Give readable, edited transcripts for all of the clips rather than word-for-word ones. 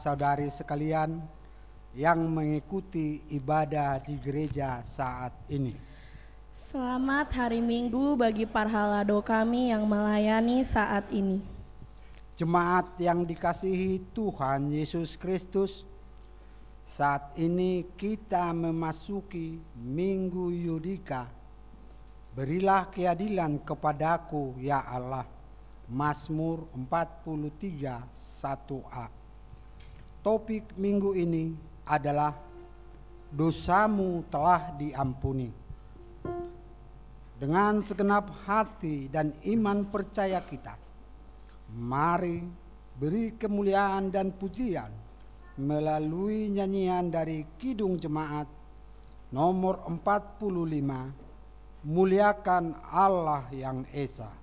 saudari sekalian yang mengikuti ibadah di gereja saat ini. Selamat hari Minggu bagi parhalado kami yang melayani saat ini. Jemaat yang dikasihi Tuhan Yesus Kristus, saat ini kita memasuki Minggu Yudika. Berilah keadilan kepadaku ya Allah. Mazmur 43 1a. Topik minggu ini adalah dosamu telah diampuni. Dengan segenap hati dan iman percaya kita, mari beri kemuliaan dan pujian melalui nyanyian dari Kidung Jemaat nomor 45, Muliakan Allah yang Esa.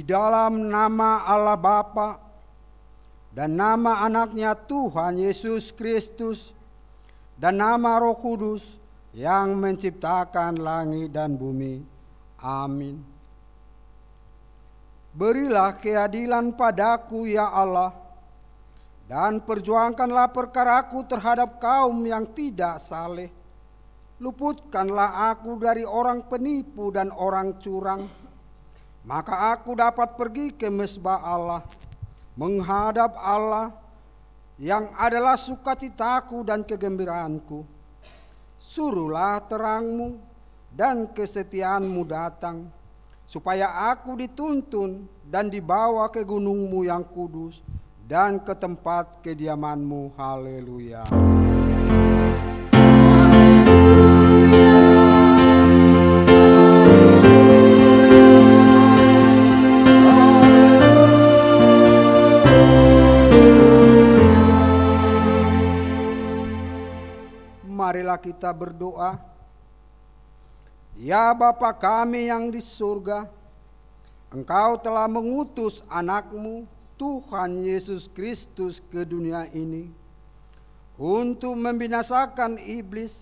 Dalam nama Allah Bapa dan nama anaknya Tuhan Yesus Kristus dan nama Roh Kudus yang menciptakan langit dan bumi. Amin. Berilah keadilan padaku ya Allah, dan perjuangkanlah perkaraku terhadap kaum yang tidak saleh. Luputkanlah aku dari orang penipu dan orang curang, maka aku dapat pergi ke mesbah Allah, menghadap Allah yang adalah sukacitaku dan kegembiraanku. Suruhlah terangmu dan kesetiaanmu datang, supaya aku dituntun dan dibawa ke gunungmu yang kudus, dan ke tempat kediaman-Mu. Haleluya. Marilah kita berdoa. Ya Bapa kami yang di surga, Engkau telah mengutus anak-Mu Tuhan Yesus Kristus ke dunia ini untuk membinasakan iblis.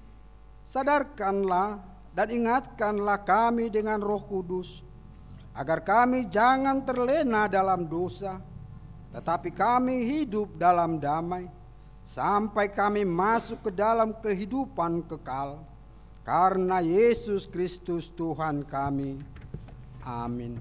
Sadarkanlah dan ingatkanlah kami dengan Roh Kudus, agar kami jangan terlena dalam dosa, tetapi kami hidup dalam damai, sampai kami masuk ke dalam kehidupan kekal. Karena Yesus Kristus Tuhan kami. Amin.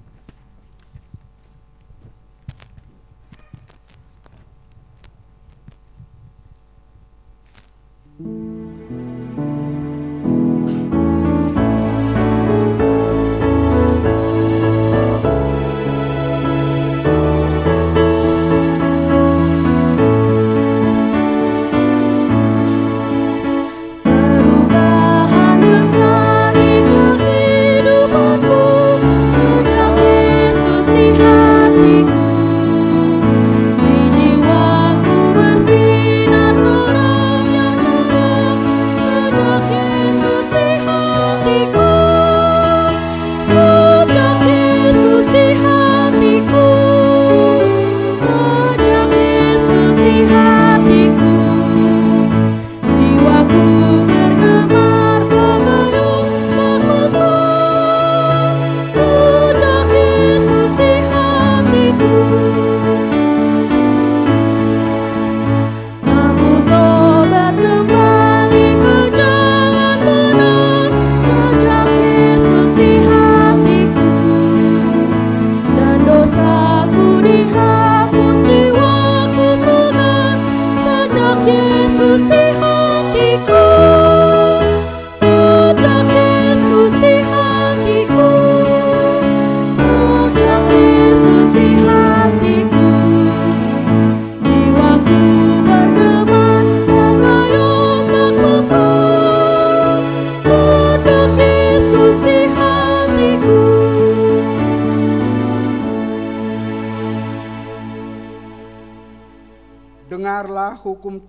Dengarlah hukum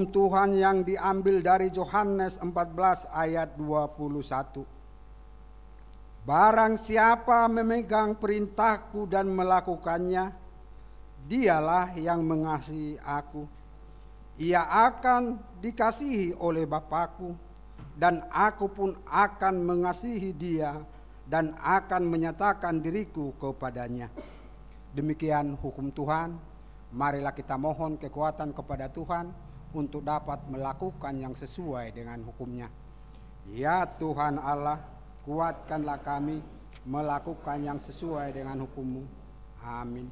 Tuhan yang diambil dari Yohanes 14 ayat 21. Barang siapa memegang perintahku dan melakukannya, dialah yang mengasihi aku. Ia akan dikasihi oleh Bapa-Ku, dan aku pun akan mengasihi dia dan akan menyatakan diriku kepadanya. Demikian hukum Tuhan. Marilah kita mohon kekuatan kepada Tuhan untuk dapat melakukan yang sesuai dengan hukum-Nya. Ya Tuhan Allah, kuatkanlah kami melakukan yang sesuai dengan hukum-Mu. Amin.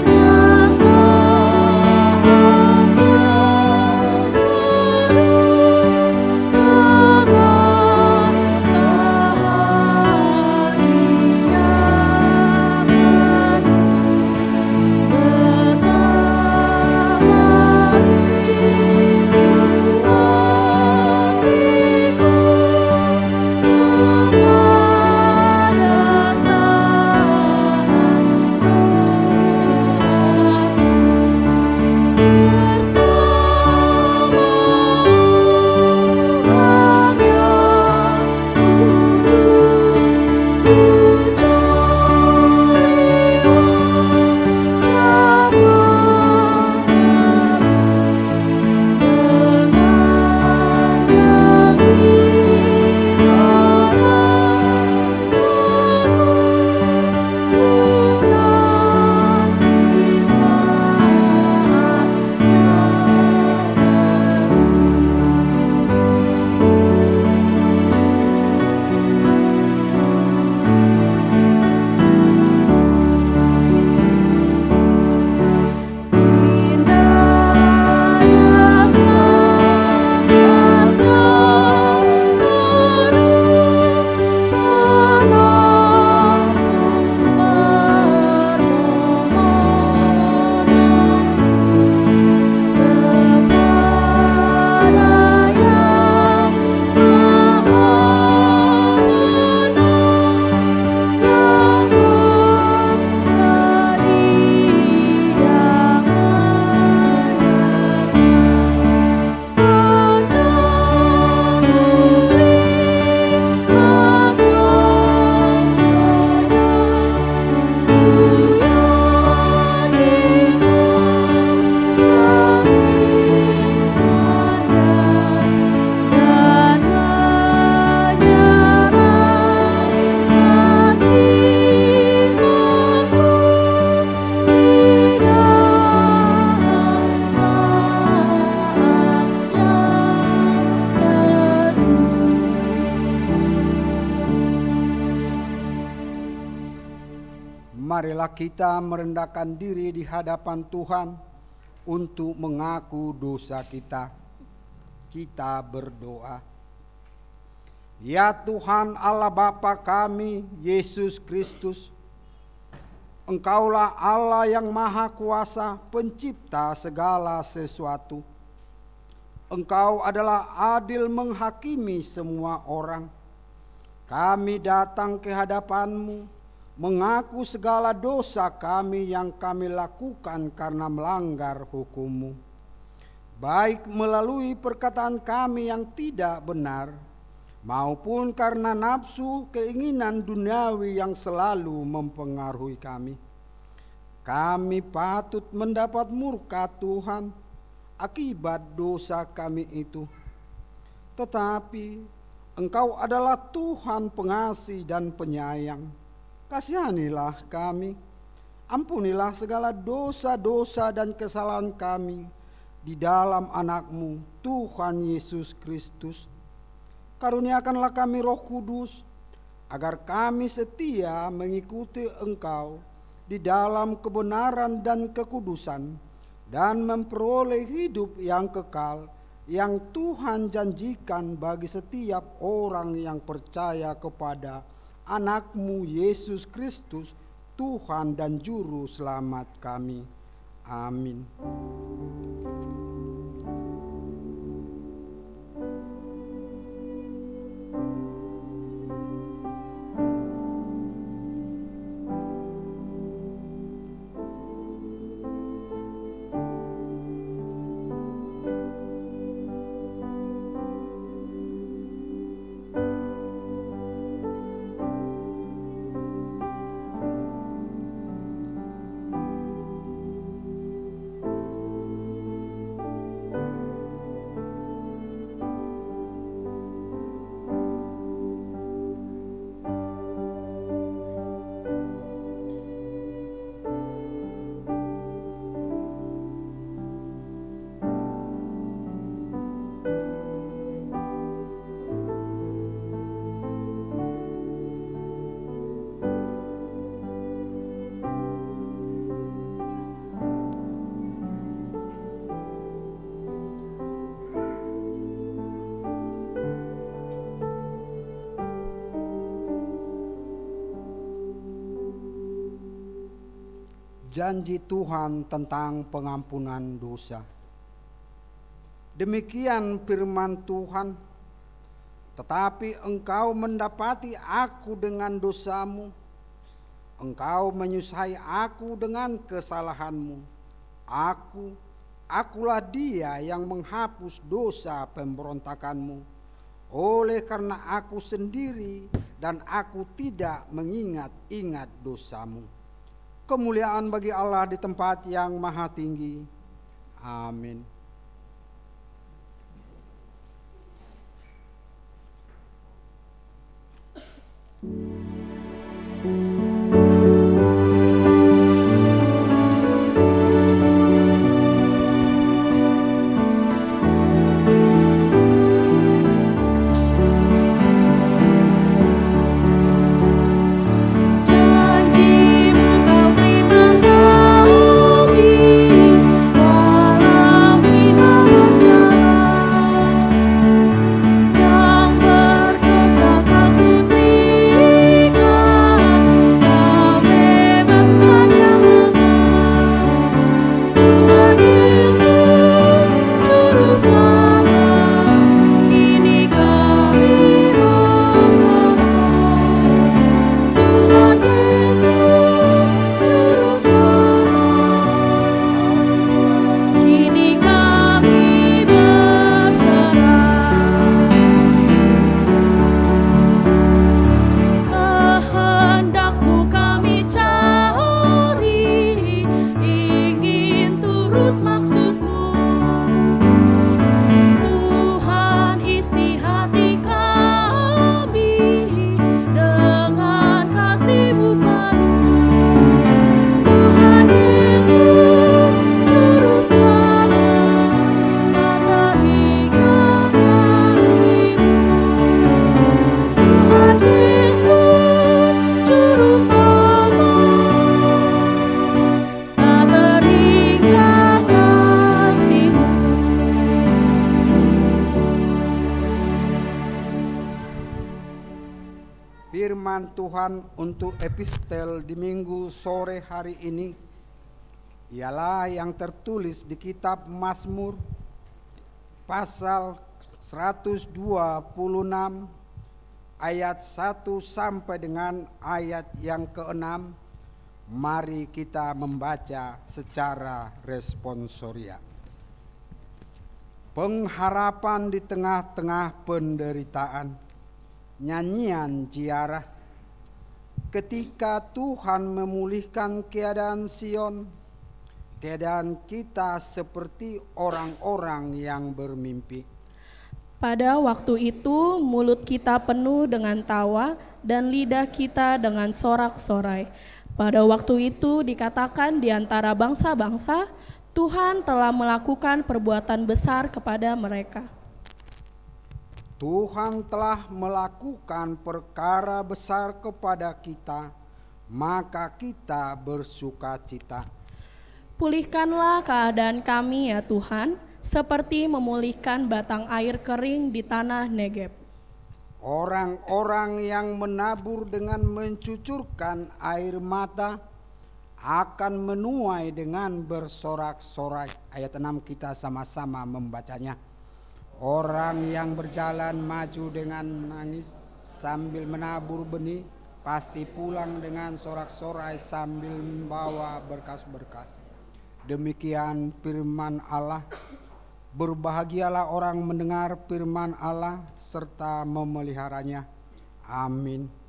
Indahnya Marilah kita merendahkan diri di hadapan Tuhan untuk mengaku dosa kita. Kita berdoa. Ya Tuhan Allah Bapa kami, Yesus Kristus, Engkaulah Allah yang Maha Kuasa, pencipta segala sesuatu. Engkau adalah adil menghakimi semua orang. Kami datang ke hadapan-Mu, mengaku segala dosa kami yang kami lakukan karena melanggar hukum-Mu. Baik melalui perkataan kami yang tidak benar, maupun karena nafsu keinginan duniawi yang selalu mempengaruhi kami. Kami patut mendapat murka Tuhan akibat dosa kami itu. Tetapi Engkau adalah Tuhan pengasih dan penyayang. Kasihanilah kami, ampunilah segala dosa-dosa dan kesalahan kami di dalam Anak-Mu, Tuhan Yesus Kristus. Karuniakanlah kami Roh Kudus, agar kami setia mengikuti Engkau di dalam kebenaran dan kekudusan, dan memperoleh hidup yang kekal yang Tuhan janjikan bagi setiap orang yang percaya kepada Anak-Mu Yesus Kristus, Tuhan dan Juru Selamat kami. Amin. Janji Tuhan tentang pengampunan dosa. Demikian firman Tuhan, tetapi engkau mendapati aku dengan dosamu, engkau menyusahi aku dengan kesalahanmu. Akulah dia yang menghapus dosa pemberontakanmu, oleh karena aku sendiri dan aku tidak mengingat-ingat dosamu. Kemuliaan bagi Allah di tempat yang maha tinggi. Amin. Janjimu kau terima kami, walau firman Tuhan untuk epistel di minggu sore hari ini ialah yang tertulis di kitab Mazmur pasal 126 ayat 1 sampai dengan ayat yang ke-6. Mari kita membaca secara responsoria. Pengharapan di tengah-tengah penderitaan. Nyanyian ziarah. Ketika Tuhan memulihkan keadaan Sion, keadaan kita seperti orang-orang yang bermimpi. Pada waktu itu mulut kita penuh dengan tawa dan lidah kita dengan sorak-sorai. Pada waktu itu dikatakan di antara bangsa-bangsa, Tuhan telah melakukan perbuatan besar kepada mereka. Tuhan telah melakukan perkara besar kepada kita, maka kita bersuka cita. Pulihkanlah keadaan kami ya Tuhan, seperti memulihkan batang air kering di tanah Negeb. Orang-orang yang menabur dengan mencucurkan air mata akan menuai dengan bersorak-sorai. Ayat 6 kita sama-sama membacanya. Orang yang berjalan maju dengan nangis sambil menabur benih, pasti pulang dengan sorak-sorai sambil membawa berkas-berkas. Demikian firman Allah. Berbahagialah orang mendengar firman Allah serta memeliharanya. Amin.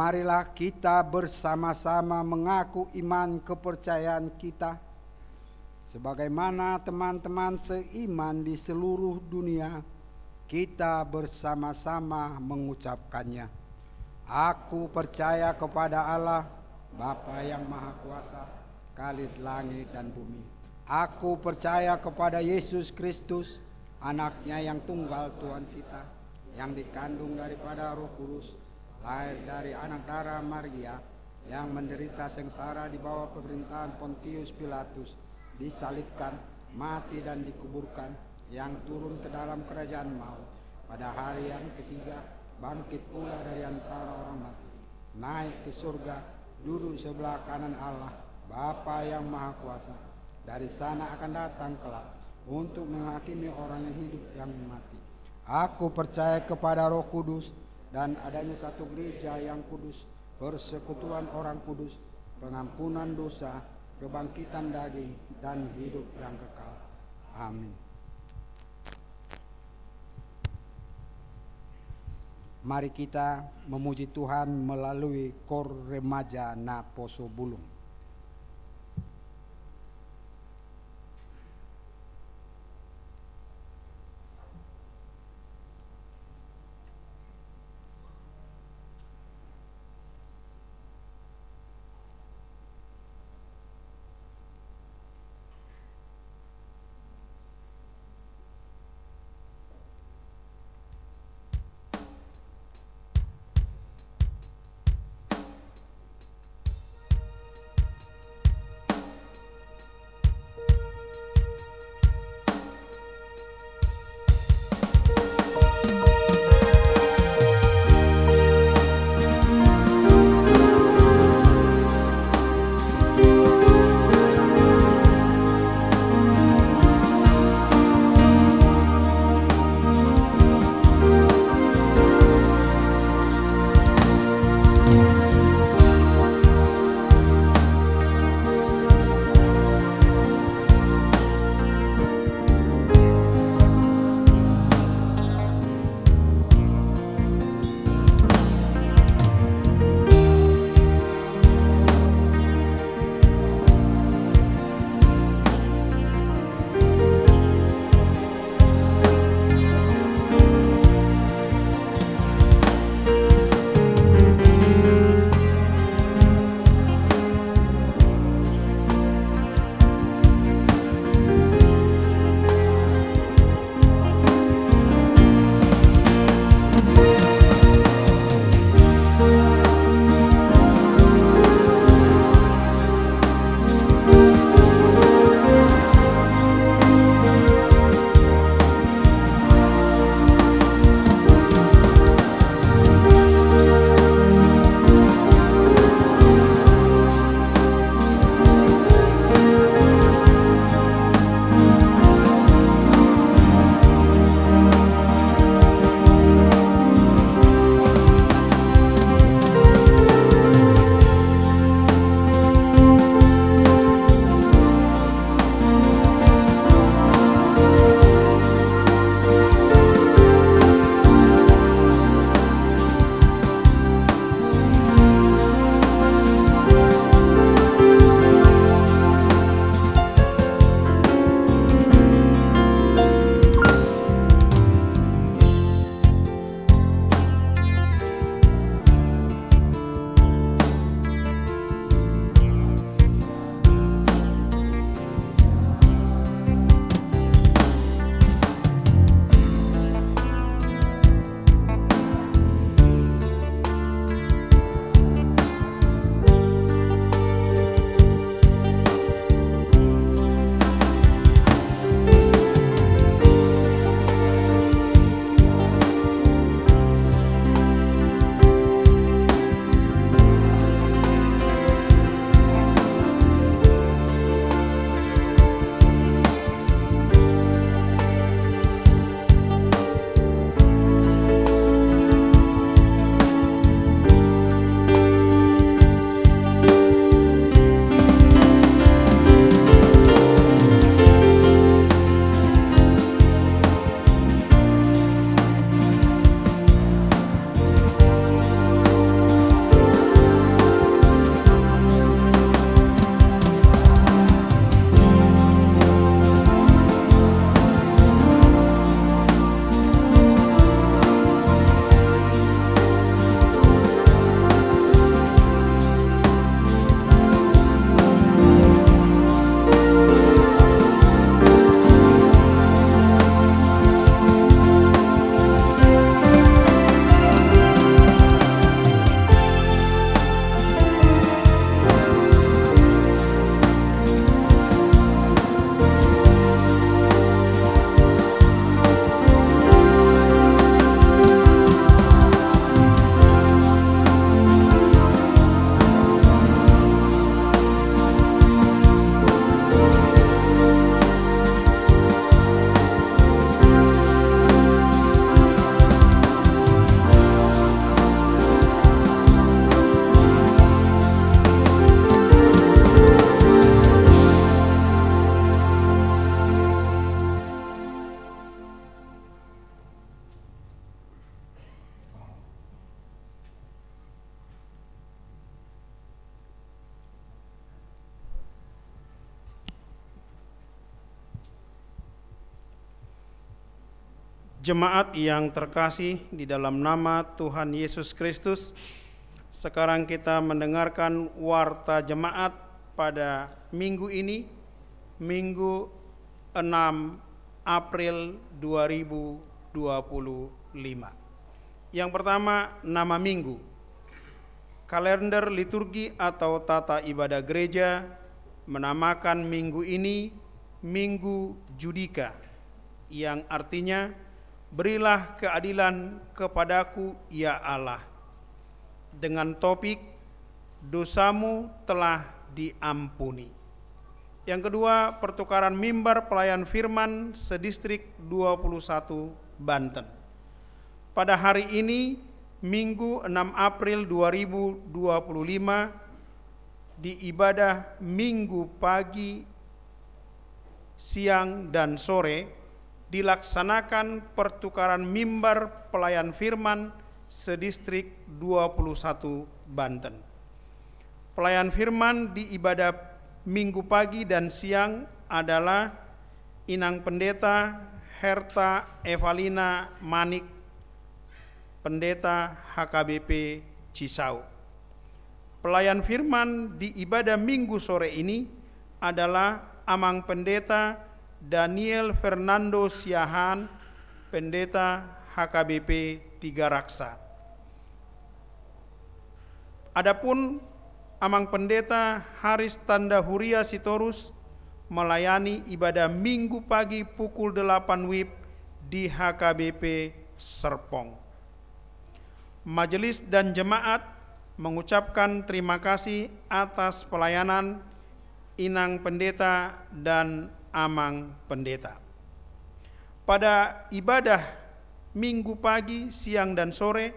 Marilah kita bersama-sama mengaku iman kepercayaan kita, sebagaimana teman-teman seiman di seluruh dunia, kita bersama-sama mengucapkannya. Aku percaya kepada Allah, Bapa yang Maha Kuasa, Khalid langit dan bumi. Aku percaya kepada Yesus Kristus, Anaknya yang tunggal Tuhan kita, yang dikandung daripada Roh Kudus, lahir dari anak darah Maria, yang menderita sengsara di bawah pemerintahan Pontius Pilatus, disalibkan, mati dan dikuburkan, yang turun ke dalam kerajaan maut, pada hari yang ketiga bangkit pula dari antara orang mati, naik ke surga, duduk sebelah kanan Allah, Bapa yang Maha Kuasa. Dari sana akan datang kelak untuk menghakimi orang yang hidup yang mati. Aku percaya kepada Roh Kudus dan adanya satu gereja yang kudus, persekutuan orang kudus, pengampunan dosa, kebangkitan daging, dan hidup yang kekal. Amin. Mari kita memuji Tuhan melalui kor remaja na Poso Bulung. Jemaat yang terkasih di dalam nama Tuhan Yesus Kristus, sekarang kita mendengarkan warta jemaat pada minggu ini, Minggu 6 April 2025. Yang pertama, nama minggu. Kalender liturgi atau tata ibadah gereja menamakan minggu ini Minggu Judika, yang artinya berilah keadilan kepadaku ya Allah, dengan topik dosamu telah diampuni. Yang kedua, pertukaran mimbar pelayan firman sedistrik 21 Banten. Pada hari ini, Minggu 6 April 2025, di ibadah Minggu pagi, siang, dan sore, dilaksanakan pertukaran mimbar pelayan firman sedistrik 21 Banten. Pelayan firman di ibadah Minggu pagi dan siang adalah Inang Pendeta Herta Evalina Manik, Pendeta HKBP Cisau. Pelayan firman di ibadah Minggu sore ini adalah Amang Pendeta Daniel Fernando Siahan, Pendeta HKBP Tiga Raksa. Adapun Amang Pendeta Haris Tanda Huria Sitorus melayani ibadah Minggu pagi pukul 8 WIB di HKBP Serpong. Majelis dan jemaat mengucapkan terima kasih atas pelayanan Inang Pendeta dan Amang Pendeta. Pada ibadah Minggu pagi, siang, dan sore,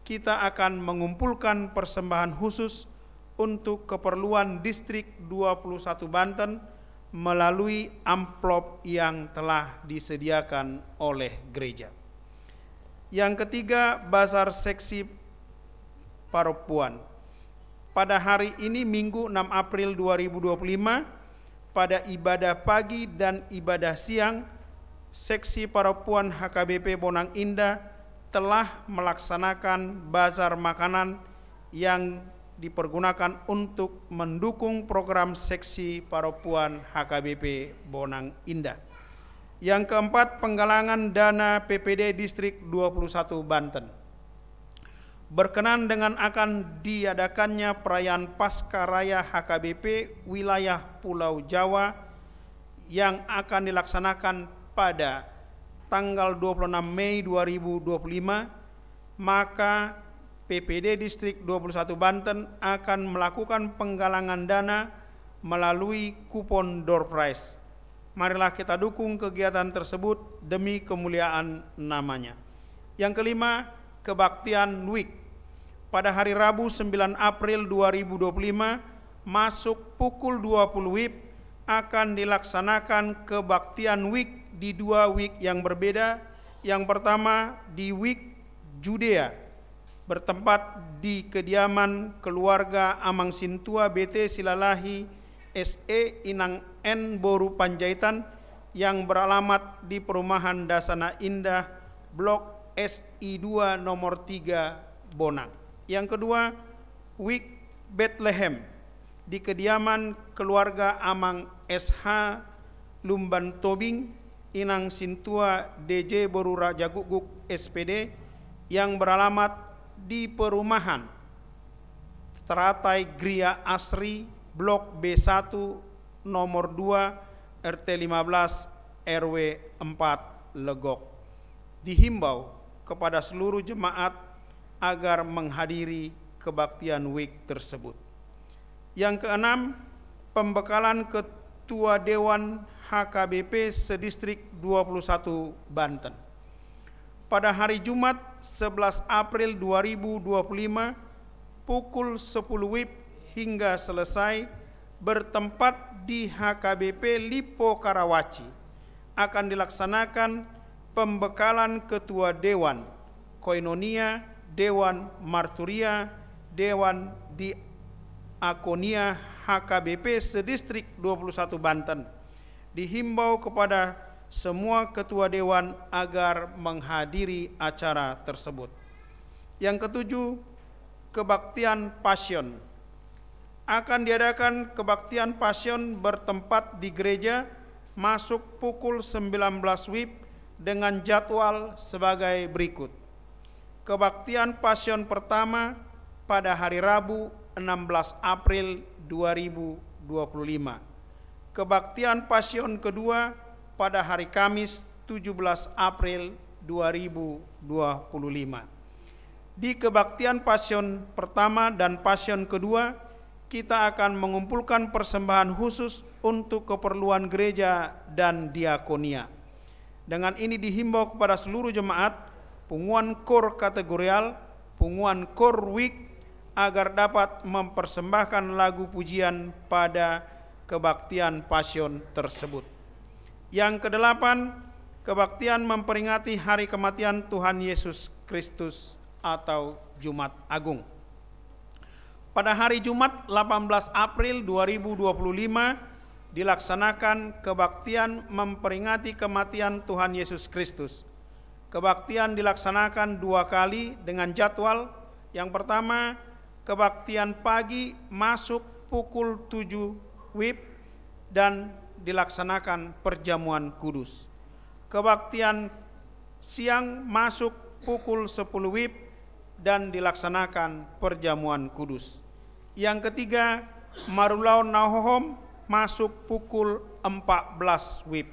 kita akan mengumpulkan persembahan khusus untuk keperluan distrik 21 Banten melalui amplop yang telah disediakan oleh gereja. Yang ketiga, Bazar Seksi Paropuan. Pada hari ini Minggu 6 April 2025, pada ibadah pagi dan ibadah siang, Seksi Paropuan HKBP Bonang Indah telah melaksanakan bazar makanan yang dipergunakan untuk mendukung program Seksi Paropuan HKBP Bonang Indah. Yang keempat, penggalangan dana PPD Distrik 21 Banten. Berkenan dengan akan diadakannya perayaan Pascaraya HKBP wilayah Pulau Jawa yang akan dilaksanakan pada tanggal 26 Mei 2025, maka PPD Distrik 21 Banten akan melakukan penggalangan dana melalui kupon door prize. Marilah kita dukung kegiatan tersebut demi kemuliaan namanya. Yang kelima, kebaktian WIK. Pada hari Rabu 9 April 2025, masuk pukul 20 WIB akan dilaksanakan kebaktian WIK di 2 WIK yang berbeda. Yang pertama di WIK Judea, bertempat di kediaman keluarga Amang Sintua BT Silalahi SE Inang N Boru Panjaitan yang beralamat di Perumahan Dasana Indah Blok SI2 nomor 3 Bonang. Yang kedua, WIK Bethlehem di kediaman keluarga Amang SH Lumban Tobing Inang Sintua DJ Boru Raja Guguk SPD yang beralamat di Perumahan Teratai Gria Asri Blok B1 nomor 2 RT 15 RW 4 Legok. Dihimbau kepada seluruh jemaat agar menghadiri kebaktian WIK tersebut. Yang keenam, pembekalan Ketua Dewan HKBP sedistrik 21 Banten. Pada hari Jumat 11 April 2025 pukul 10 WIB hingga selesai bertempat di HKBP Lipo Karawaci akan dilaksanakan pembekalan Ketua Dewan, Koinonia, Dewan Marturia, Dewan Diakonia HKBP sedistrik 21 Banten. Dihimbau kepada semua ketua dewan agar menghadiri acara tersebut. Yang ketujuh, kebaktian Pasion. Akan diadakan kebaktian Pasion bertempat di gereja masuk pukul 19 WIB dengan jadwal sebagai berikut. Kebaktian Pasion pertama pada hari Rabu 16 April 2025. Kebaktian Pasion kedua pada hari Kamis 17 April 2025. Di kebaktian Pasion pertama dan Pasion kedua, kita akan mengumpulkan persembahan khusus untuk keperluan gereja dan diakonia. Dengan ini dihimbau kepada seluruh jemaat, punguan kor kategorial, punguan kor week, agar dapat mempersembahkan lagu pujian pada kebaktian Pasion tersebut. Yang kedelapan, kebaktian memperingati hari kematian Tuhan Yesus Kristus atau Jumat Agung. Pada hari Jumat 18 April 2025 dilaksanakan kebaktian memperingati kematian Tuhan Yesus Kristus. Kebaktian dilaksanakan 2 kali dengan jadwal. Yang pertama, kebaktian pagi masuk pukul 7 WIB dan dilaksanakan perjamuan kudus. Kebaktian siang masuk pukul 10 WIB dan dilaksanakan perjamuan kudus. Yang ketiga, Marulau Nahohom masuk pukul 14 WIB.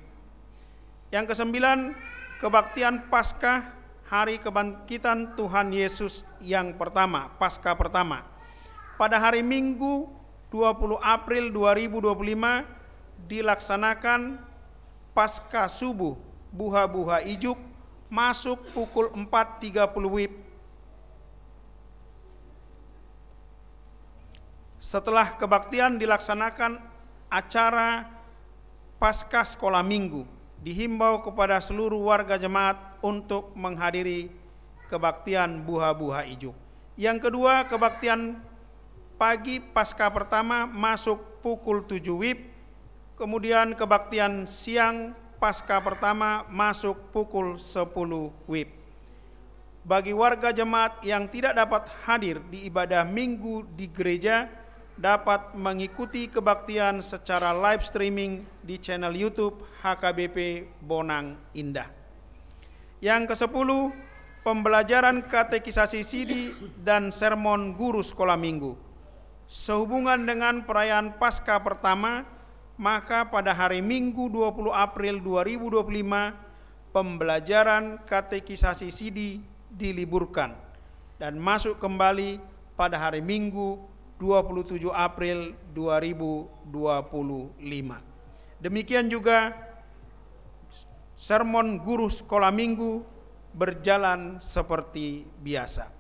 Yang kesembilan, kebaktian Paskah hari kebangkitan Tuhan Yesus yang pertama, Paskah pertama. Pada hari Minggu 20 April 2025 dilaksanakan Paskah subuh buha-buha ijuk masuk pukul 4.30 WIB. Setelah kebaktian dilaksanakan acara Paskah sekolah minggu. Dihimbau kepada seluruh warga jemaat untuk menghadiri kebaktian buha-buha ijuk. Yang kedua, kebaktian pagi Paskah pertama masuk pukul 7 WIB. Kemudian kebaktian siang Paskah pertama masuk pukul 10 WIB. Bagi warga jemaat yang tidak dapat hadir di ibadah minggu di gereja, dapat mengikuti kebaktian secara live streaming di channel YouTube HKBP Bonang Indah. Yang ke-10, pembelajaran katekisasi sidi dan sermon guru sekolah minggu. Sehubungan dengan perayaan Paskah pertama, maka pada hari Minggu 20 April 2025, pembelajaran katekisasi sidi diliburkan dan masuk kembali pada hari Minggu 27 April 2025. Demikian juga sermon guru sekolah minggu berjalan seperti biasa.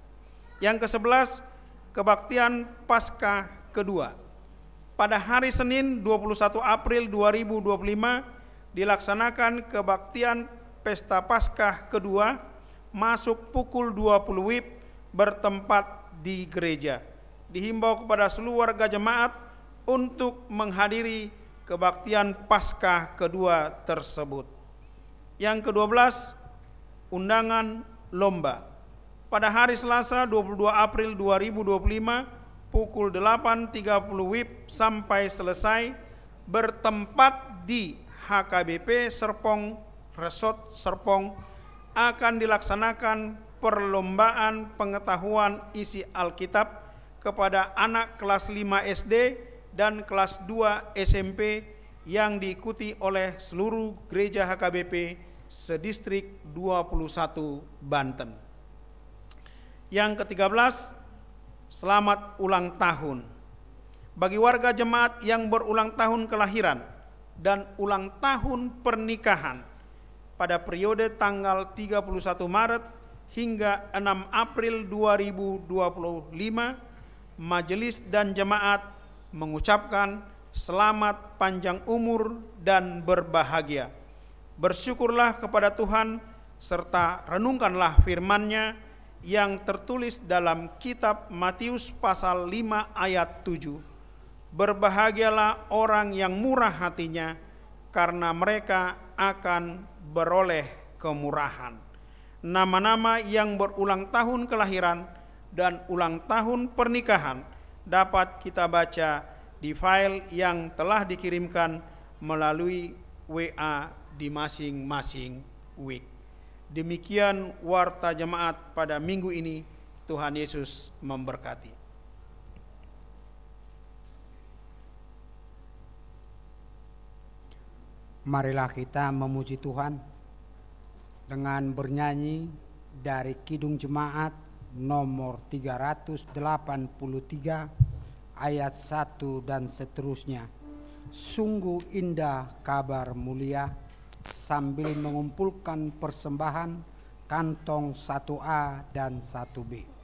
Yang ke-11, kebaktian Paskah kedua. Pada hari Senin 21 April 2025 dilaksanakan kebaktian Pesta Paskah kedua masuk pukul 20 WIB bertempat di gereja. Dihimbau kepada seluruh warga jemaat untuk menghadiri kebaktian Paskah kedua tersebut. Yang ke-12, undangan lomba. Pada hari Selasa 22 April 2025 pukul 8.30 WIB sampai selesai bertempat di HKBP Serpong, Resort Serpong, akan dilaksanakan perlombaan pengetahuan isi Alkitab kepada anak kelas 5 SD dan kelas 2 SMP yang diikuti oleh seluruh gereja HKBP sedistrik 21 Banten. Yang ke-13, selamat ulang tahun. Bagi warga jemaat yang berulang tahun kelahiran dan ulang tahun pernikahan pada periode tanggal 31 Maret hingga 6 April 2025, majelis dan jemaat mengucapkan selamat panjang umur dan berbahagia. Bersyukurlah kepada Tuhan serta renungkanlah firman-Nya yang tertulis dalam kitab Matius pasal 5 ayat 7. Berbahagialah orang yang murah hatinya, karena mereka akan beroleh kemurahan. Nama-nama yang berulang tahun kelahiran dan ulang tahun pernikahan dapat kita baca di file yang telah dikirimkan melalui WA di masing-masing week. Demikian warta jemaat pada minggu ini. Tuhan Yesus memberkati. Marilah kita memuji Tuhan dengan bernyanyi dari Kidung Jemaat nomor 383 ayat 1 dan seterusnya. Sungguh indah kabar mulia, sambil mengumpulkan persembahan kantong 1A dan 1B.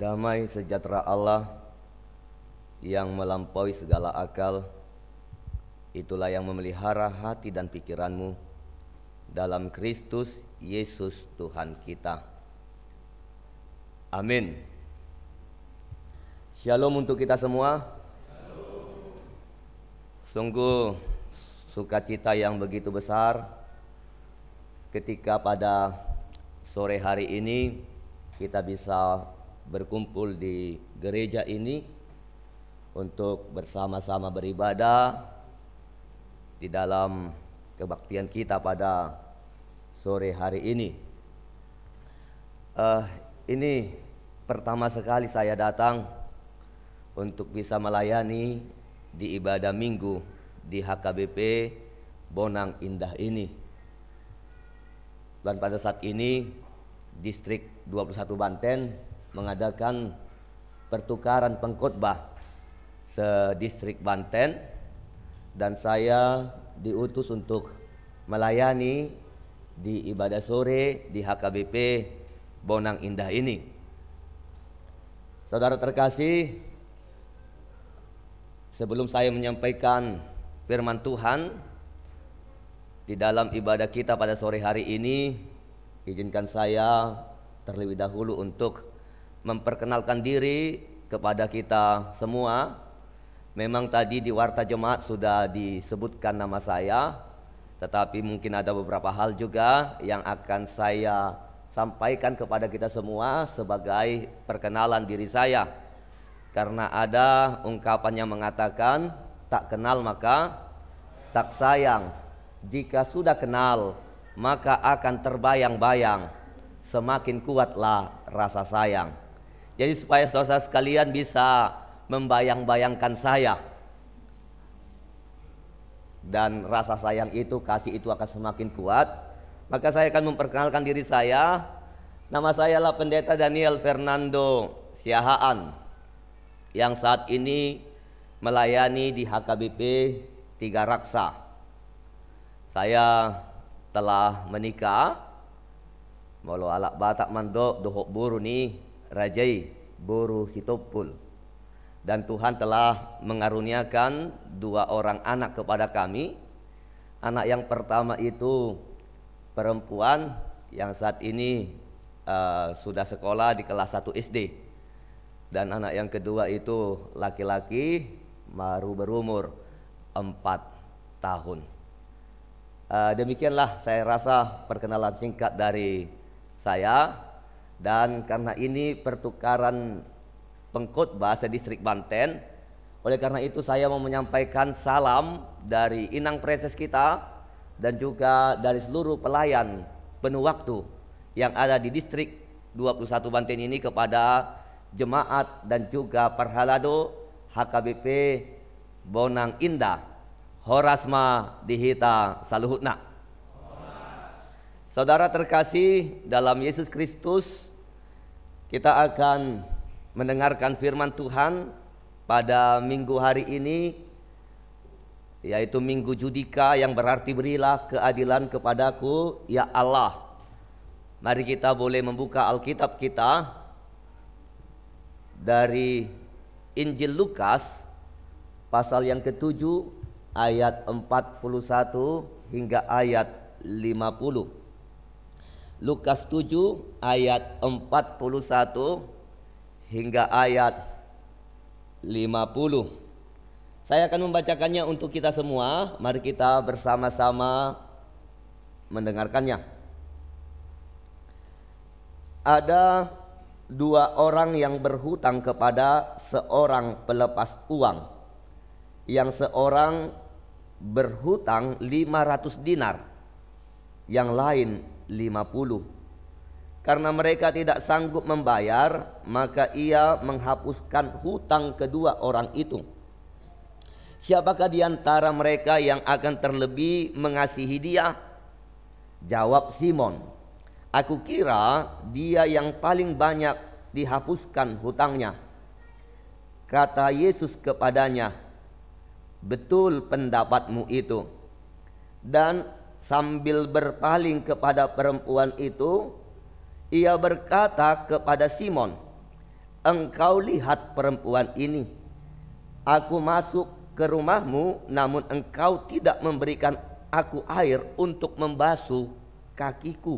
Damai sejahtera Allah yang melampaui segala akal Itulah yang memelihara hati dan pikiranmu dalam Kristus Yesus Tuhan kita. Amin. Shalom untuk kita semua. Sungguh sukacita yang begitu besar ketika pada sore hari ini kita bisa berkumpul di gereja ini untuk bersama-sama beribadah di dalam kebaktian kita pada sore hari ini. Ini pertama sekali saya datang untuk bisa melayani di ibadah minggu di HKBP Bonang Indah ini. Dan pada saat ini distrik 21 Banten mengadakan pertukaran pengkhotbah sedistrik Banten, dan saya diutus untuk melayani di ibadah sore di HKBP Bonang Indah ini. Saudara terkasih, sebelum saya menyampaikan firman Tuhan di dalam ibadah kita pada sore hari ini, izinkan saya terlebih dahulu untuk memperkenalkan diri kepada kita semua. Memang tadi di warta jemaat sudah disebutkan nama saya, tetapi mungkin ada beberapa hal juga yang akan saya sampaikan kepada kita semua sebagai perkenalan diri saya. Karena ada ungkapan yang mengatakan, tak kenal maka tak sayang. Jika sudah kenal, maka akan terbayang-bayang. Semakin kuatlah rasa sayang. Jadi supaya saudara sekalian bisa membayang-bayangkan saya, dan rasa sayang itu, kasih itu akan semakin kuat, maka saya akan memperkenalkan diri saya. Nama saya adalah Pendeta Daniel Fernando Siahaan, yang saat ini melayani di HKBP Tiga Raksa. Saya telah menikah, walau alak batak mandok dohok buru ni rajai buru sitopul. Dan Tuhan telah mengaruniakan 2 orang anak kepada kami. Anak yang pertama itu perempuan yang saat ini sudah sekolah di kelas 1 SD. Dan anak yang kedua itu laki-laki baru berumur 4 tahun. Demikianlah saya rasa perkenalan singkat dari saya. Dan karena ini pertukaran pengkhotbah sedistrik Banten, oleh karena itu saya mau menyampaikan salam dari inang preses kita dan juga dari seluruh pelayan penuh waktu yang ada di distrik 21 Banten ini kepada jemaat dan juga perhalado HKBP Bonang Indah. Horasma dihita saluhutna. Saudara terkasih dalam Yesus Kristus, kita akan mendengarkan firman Tuhan pada minggu hari ini, yaitu minggu Judika, yang berarti berilah keadilan kepadaku ya Allah. Mari kita boleh membuka Alkitab kita dari Injil Lukas pasal yang ke-7 ayat 41 hingga ayat 50. Lukas 7 ayat 41 hingga ayat 50. Saya akan membacakannya untuk kita semua. Mari kita bersama-sama mendengarkannya. Ada 2 orang yang berhutang kepada seorang pelepas uang. Yang seorang berhutang 500 dinar, yang lain 50. Karena mereka tidak sanggup membayar, maka ia menghapuskan hutang kedua orang itu. Siapakah di antara mereka yang akan terlebih mengasihi dia? Jawab Simon, aku kira dia yang paling banyak dihapuskan hutangnya. Kata Yesus kepadanya, betul pendapatmu itu. Dan sambil berpaling kepada perempuan itu, ia berkata kepada Simon, engkau lihat perempuan ini. Aku masuk ke rumahmu, namun engkau tidak memberikan aku air untuk membasuh kakiku.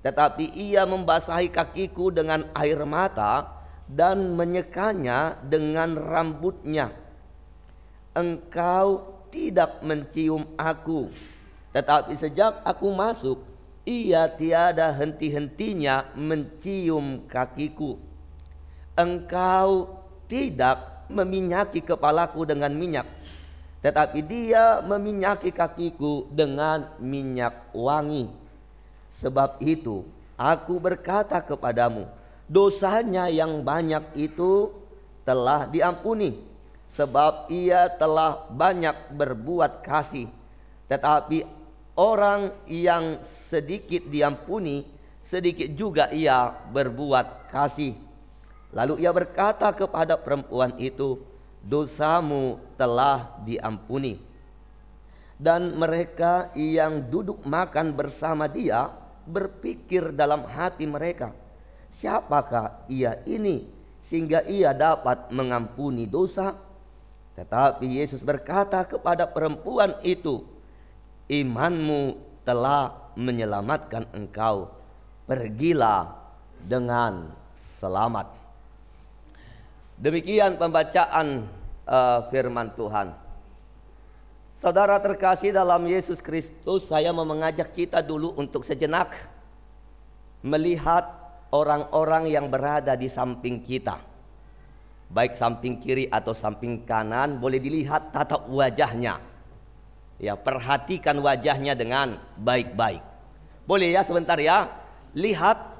Tetapi ia membasahi kakiku dengan air mata dan menyekanya dengan rambutnya. Engkau tidak mencium aku, tetapi sejak aku masuk, ia tiada henti-hentinya mencium kakiku. Engkau tidak meminyaki kepalaku dengan minyak, tetapi dia meminyaki kakiku dengan minyak wangi. Sebab itu aku berkata kepadamu, dosanya yang banyak itu telah diampuni, sebab ia telah banyak berbuat kasih. Tetapi orang yang sedikit diampuni, sedikit juga ia berbuat kasih. Lalu ia berkata kepada perempuan itu, dosamu telah diampuni. Dan mereka yang duduk makan bersama dia berpikir dalam hati mereka, siapakah ia ini sehingga ia dapat mengampuni dosa? Tetapi Yesus berkata kepada perempuan itu, imanmu telah menyelamatkan engkau, pergilah dengan selamat. Demikian pembacaan firman Tuhan. Saudara terkasih dalam Yesus Kristus, saya mau mengajak kita dulu untuk sejenak melihat orang-orang yang berada di samping kita. Baik samping kiri atau samping kanan, boleh dilihat tatap wajahnya. Ya, perhatikan wajahnya dengan baik-baik. Boleh ya sebentar ya, lihat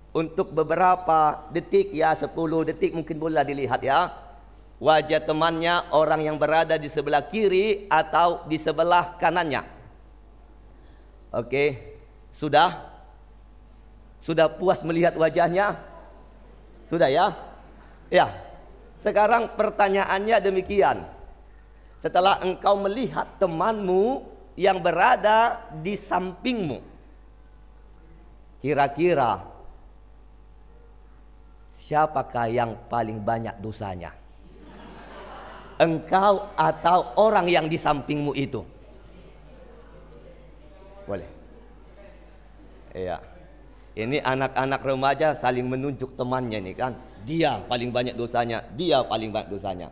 untuk beberapa detik ya, 10 detik mungkin boleh dilihat ya. Wajah temannya, orang yang berada di sebelah kiri atau di sebelah kanannya. Oke, sudah? Sudah puas melihat wajahnya? Sudah ya? Ya, sekarang pertanyaannya demikian. Setelah engkau melihat temanmu yang berada di sampingmu, kira-kira siapakah yang paling banyak dosanya? Engkau atau orang yang di sampingmu itu? Boleh. Iya. Ini anak-anak remaja saling menunjuk temannya nih kan. Dia paling banyak dosanya, dia paling banyak dosanya.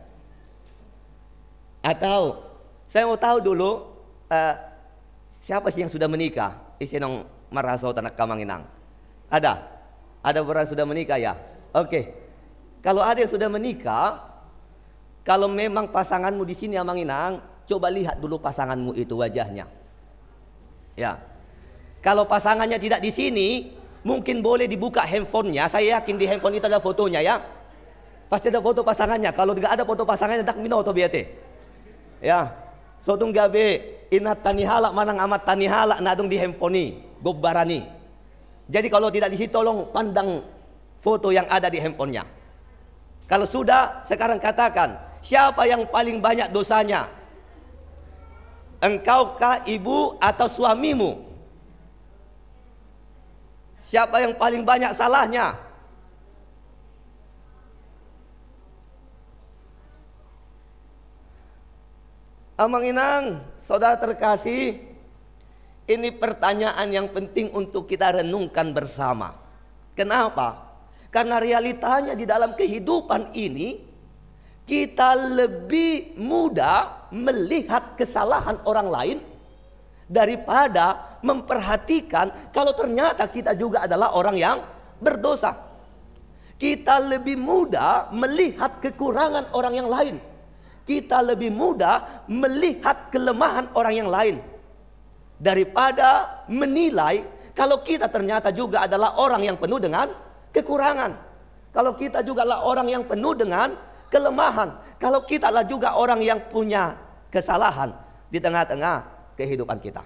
Atau saya mau tahu dulu siapa sih yang sudah menikah? Isinong maraso tanak kamanginang. Ada? Ada orang sudah menikah ya? Oke. Kalau ada yang sudah menikah, kalau memang pasanganmu di sini Amanginang, coba lihat dulu pasanganmu itu wajahnya. Ya. Kalau pasangannya tidak di sini, mungkin boleh dibuka handphonenya. Saya yakin di handphone itu ada fotonya ya. Pasti ada foto pasangannya. Kalau tidak ada foto pasangannya, tak minoto biate. Ya. Sotung gabe inat tanihala manang amat tanihala nadung di handphone ni, gobbarani. Jadi kalau tidak di situ tolong pandang foto yang ada di handphonenya. Kalau sudah, sekarang katakan, siapa yang paling banyak dosanya? Engkaukah, ibu, atau suamimu? Siapa yang paling banyak salahnya? Amanginang, saudara terkasih, ini pertanyaan yang penting untuk kita renungkan bersama. Kenapa? Karena realitanya di dalam kehidupan ini, kita lebih mudah melihat kesalahan orang lain daripada memperhatikan kalau ternyata kita juga adalah orang yang berdosa. Kita lebih mudah melihat kekurangan orang yang lain. Kita lebih mudah melihat kelemahan orang yang lain daripada menilai kalau kita ternyata juga adalah orang yang penuh dengan kekurangan. Kalau kita juga adalah orang yang penuh dengan kelemahan. Kalau kita adalah juga orang yang punya kesalahan di tengah-tengah kehidupan kita.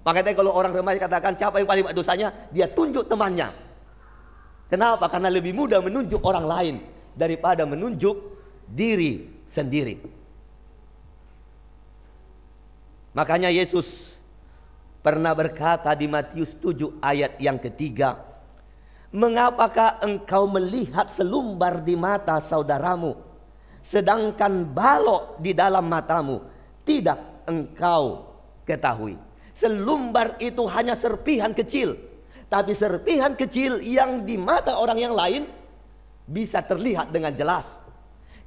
Makanya kalau orang remaja katakan siapa yang paling banyak dosanya, dia tunjuk temannya. Kenapa? Karena lebih mudah menunjuk orang lain daripada menunjuk diri sendiri. Makanya Yesus pernah berkata di Matius 7 ayat yang ketiga, mengapakah engkau melihat selumbar di mata saudaramu, sedangkan balok di dalam matamu tidak engkau ketahui. Selumbar itu hanya serpihan kecil, tapi serpihan kecil yang di mata orang yang lain bisa terlihat dengan jelas.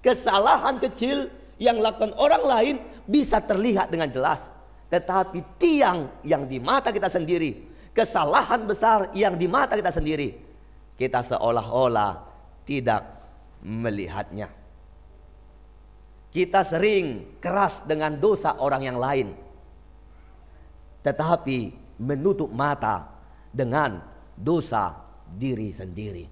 Kesalahan kecil yang lakukan orang lain bisa terlihat dengan jelas. Tetapi tiang yang di mata kita sendiri, kesalahan besar yang di mata kita sendiri, kita seolah-olah tidak melihatnya. Kita sering keras dengan dosa orang yang lain, tetapi menutup mata dengan dosa diri sendiri.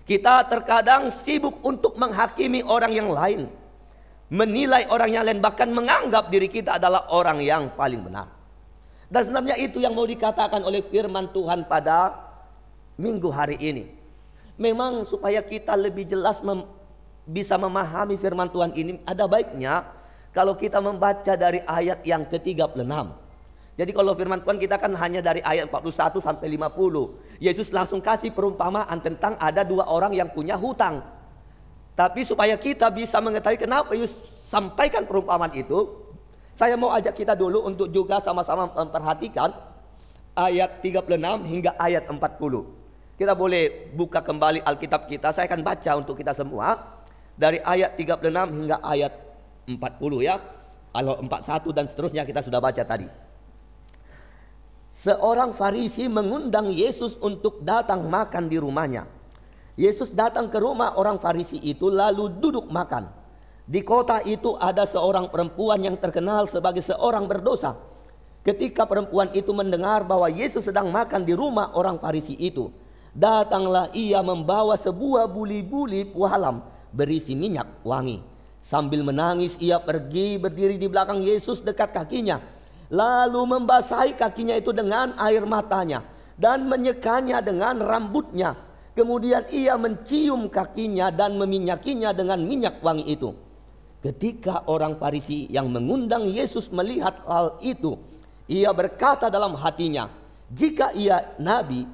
Kita terkadang sibuk untuk menghakimi orang yang lain, menilai orang yang lain, bahkan menganggap diri kita adalah orang yang paling benar. Dan sebenarnya itu yang mau dikatakan oleh firman Tuhan pada minggu hari ini. Memang supaya kita lebih jelas bisa memahami firman Tuhan ini, ada baiknya kalau kita membaca dari ayat yang ke-36. Jadi kalau firman Tuhan kita kan hanya dari ayat 41 sampai 50. Yesus langsung kasih perumpamaan tentang ada dua orang yang punya hutang. Tapi supaya kita bisa mengetahui kenapa Yesus sampaikan perumpamaan itu, saya mau ajak kita dulu untuk juga sama-sama memperhatikan ayat 36 hingga ayat 40. Kita boleh buka kembali Alkitab kita, saya akan baca untuk kita semua. Dari ayat 36 hingga ayat 40 ya. Kalau 41 dan seterusnya kita sudah baca tadi. Seorang Farisi mengundang Yesus untuk datang makan di rumahnya. Yesus datang ke rumah orang Farisi itu lalu duduk makan. Di kota itu ada seorang perempuan yang terkenal sebagai seorang berdosa. Ketika perempuan itu mendengar bahwa Yesus sedang makan di rumah orang Farisi itu, datanglah ia membawa sebuah buli-buli pualam berisi minyak wangi. Sambil menangis ia pergi berdiri di belakang Yesus dekat kakinya, lalu membasahi kakinya itu dengan air matanya dan menyekanya dengan rambutnya. Kemudian ia mencium kakinya dan meminyakinya dengan minyak wangi itu. Ketika orang Farisi yang mengundang Yesus melihat hal itu, ia berkata dalam hatinya, jika ia nabi,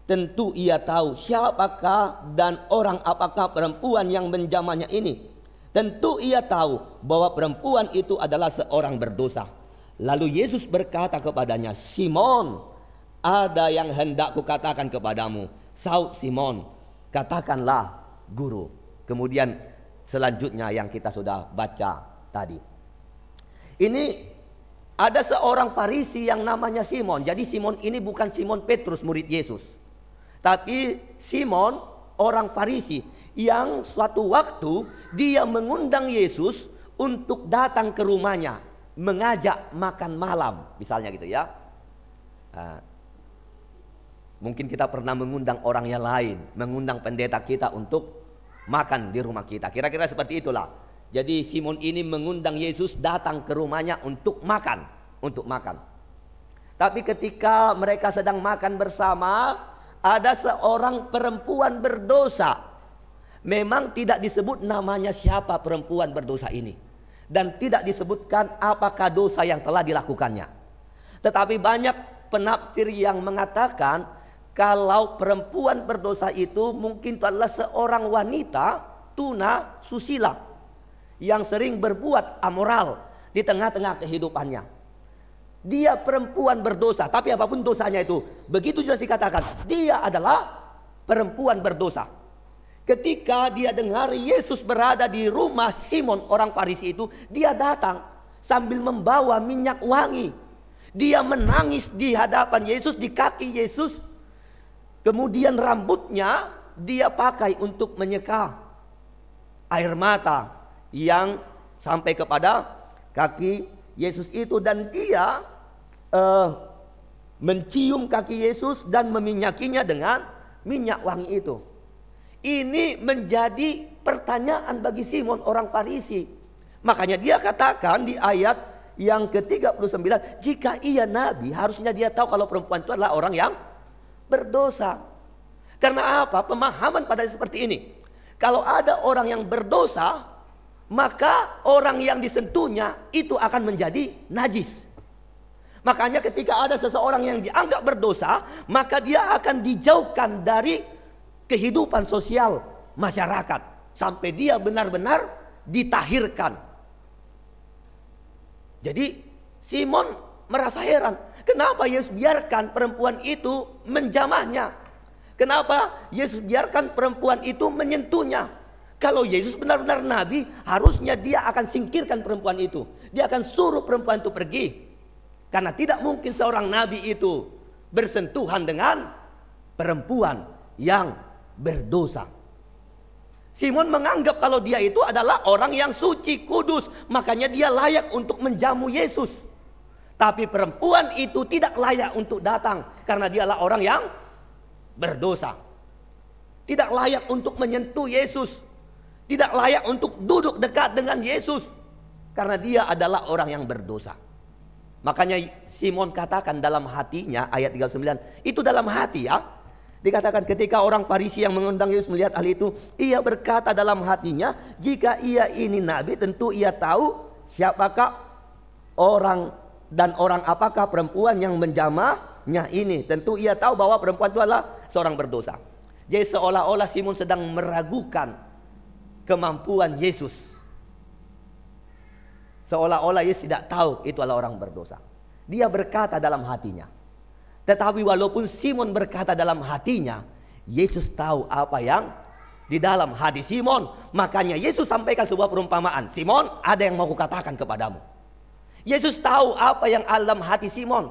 tentu ia tahu siapakah dan orang apakah perempuan yang menjamahnya ini. Tentu ia tahu bahwa perempuan itu adalah seorang berdosa. Lalu Yesus berkata kepadanya, Simon, ada yang hendak kukatakan kepadamu. Saud Simon, katakanlah guru. Kemudian selanjutnya yang kita sudah baca tadi. Ini ada seorang Farisi yang namanya Simon. Jadi Simon ini bukan Simon Petrus murid Yesus, tapi Simon orang Farisi yang suatu waktu dia mengundang Yesus untuk datang ke rumahnya, mengajak makan malam misalnya gitu ya. Mungkin kita pernah mengundang orang yang lain, mengundang pendeta kita untuk makan di rumah kita. Kira-kira seperti itulah. Jadi Simon ini mengundang Yesus datang ke rumahnya untuk makan, Tapi ketika mereka sedang makan bersama, ada seorang perempuan berdosa. Memang tidak disebut namanya siapa perempuan berdosa ini, dan tidak disebutkan apakah dosa yang telah dilakukannya. Tetapi banyak penafsir yang mengatakan kalau perempuan berdosa itu mungkin itu adalah seorang wanita tuna susila yang sering berbuat amoral di tengah-tengah kehidupannya. Dia perempuan berdosa, tapi apapun dosanya itu, begitu jelas dikatakan dia adalah perempuan berdosa. Ketika dia dengar Yesus berada di rumah Simon orang Farisi itu, dia datang sambil membawa minyak wangi. Dia menangis di hadapan Yesus, di kaki Yesus. Kemudian rambutnya dia pakai untuk menyeka air mata yang sampai kepada kaki Yesus itu. Dan dia mencium kaki Yesus dan meminyakinya dengan minyak wangi itu. Ini menjadi pertanyaan bagi Simon orang Farisi. Makanya dia katakan di ayat yang ke-39, jika ia nabi harusnya dia tahu kalau perempuan itu adalah orang yang berdosa. Karena apa? Pemahaman pada seperti ini. Kalau ada orang yang berdosa, maka orang yang disentuhnya itu akan menjadi najis. Makanya ketika ada seseorang yang dianggap berdosa, maka dia akan dijauhkan dari kehidupan sosial masyarakat. sampai dia benar-benar ditahirkan. Jadi Simon merasa heran, kenapa Yesus biarkan perempuan itu menjamahnya? Kenapa Yesus biarkan perempuan itu menyentuhnya? Kalau Yesus benar-benar nabi, harusnya dia akan singkirkan perempuan itu. Dia akan suruh perempuan itu pergi. Karena tidak mungkin seorang nabi itu bersentuhan dengan perempuan yang berdosa. Simon menganggap kalau dia itu adalah orang yang suci, kudus, makanya dia layak untuk menjamu Yesus. Tapi perempuan itu tidak layak untuk datang karena dialah orang yang berdosa. Tidak layak untuk menyentuh Yesus. Tidak layak untuk duduk dekat dengan Yesus karena dia adalah orang yang berdosa. Makanya Simon katakan dalam hatinya, ayat 39, itu dalam hati ya. Dikatakan ketika orang Farisi yang mengundang Yesus melihat hal itu, ia berkata dalam hatinya, jika ia ini nabi, tentu ia tahu siapakah orang dan orang apakah perempuan yang menjamahnya ini. Tentu ia tahu bahwa perempuan itu adalah seorang berdosa. Jadi seolah-olah Simon sedang meragukan kemampuan Yesus. Seolah-olah Yesus tidak tahu itu adalah orang berdosa. Dia berkata dalam hatinya. Tetapi walaupun Simon berkata dalam hatinya, Yesus tahu apa yang di dalam hati Simon. Makanya Yesus sampaikan sebuah perumpamaan. Simon, ada yang mau kukatakan kepadamu. Yesus tahu apa yang dalam hati Simon.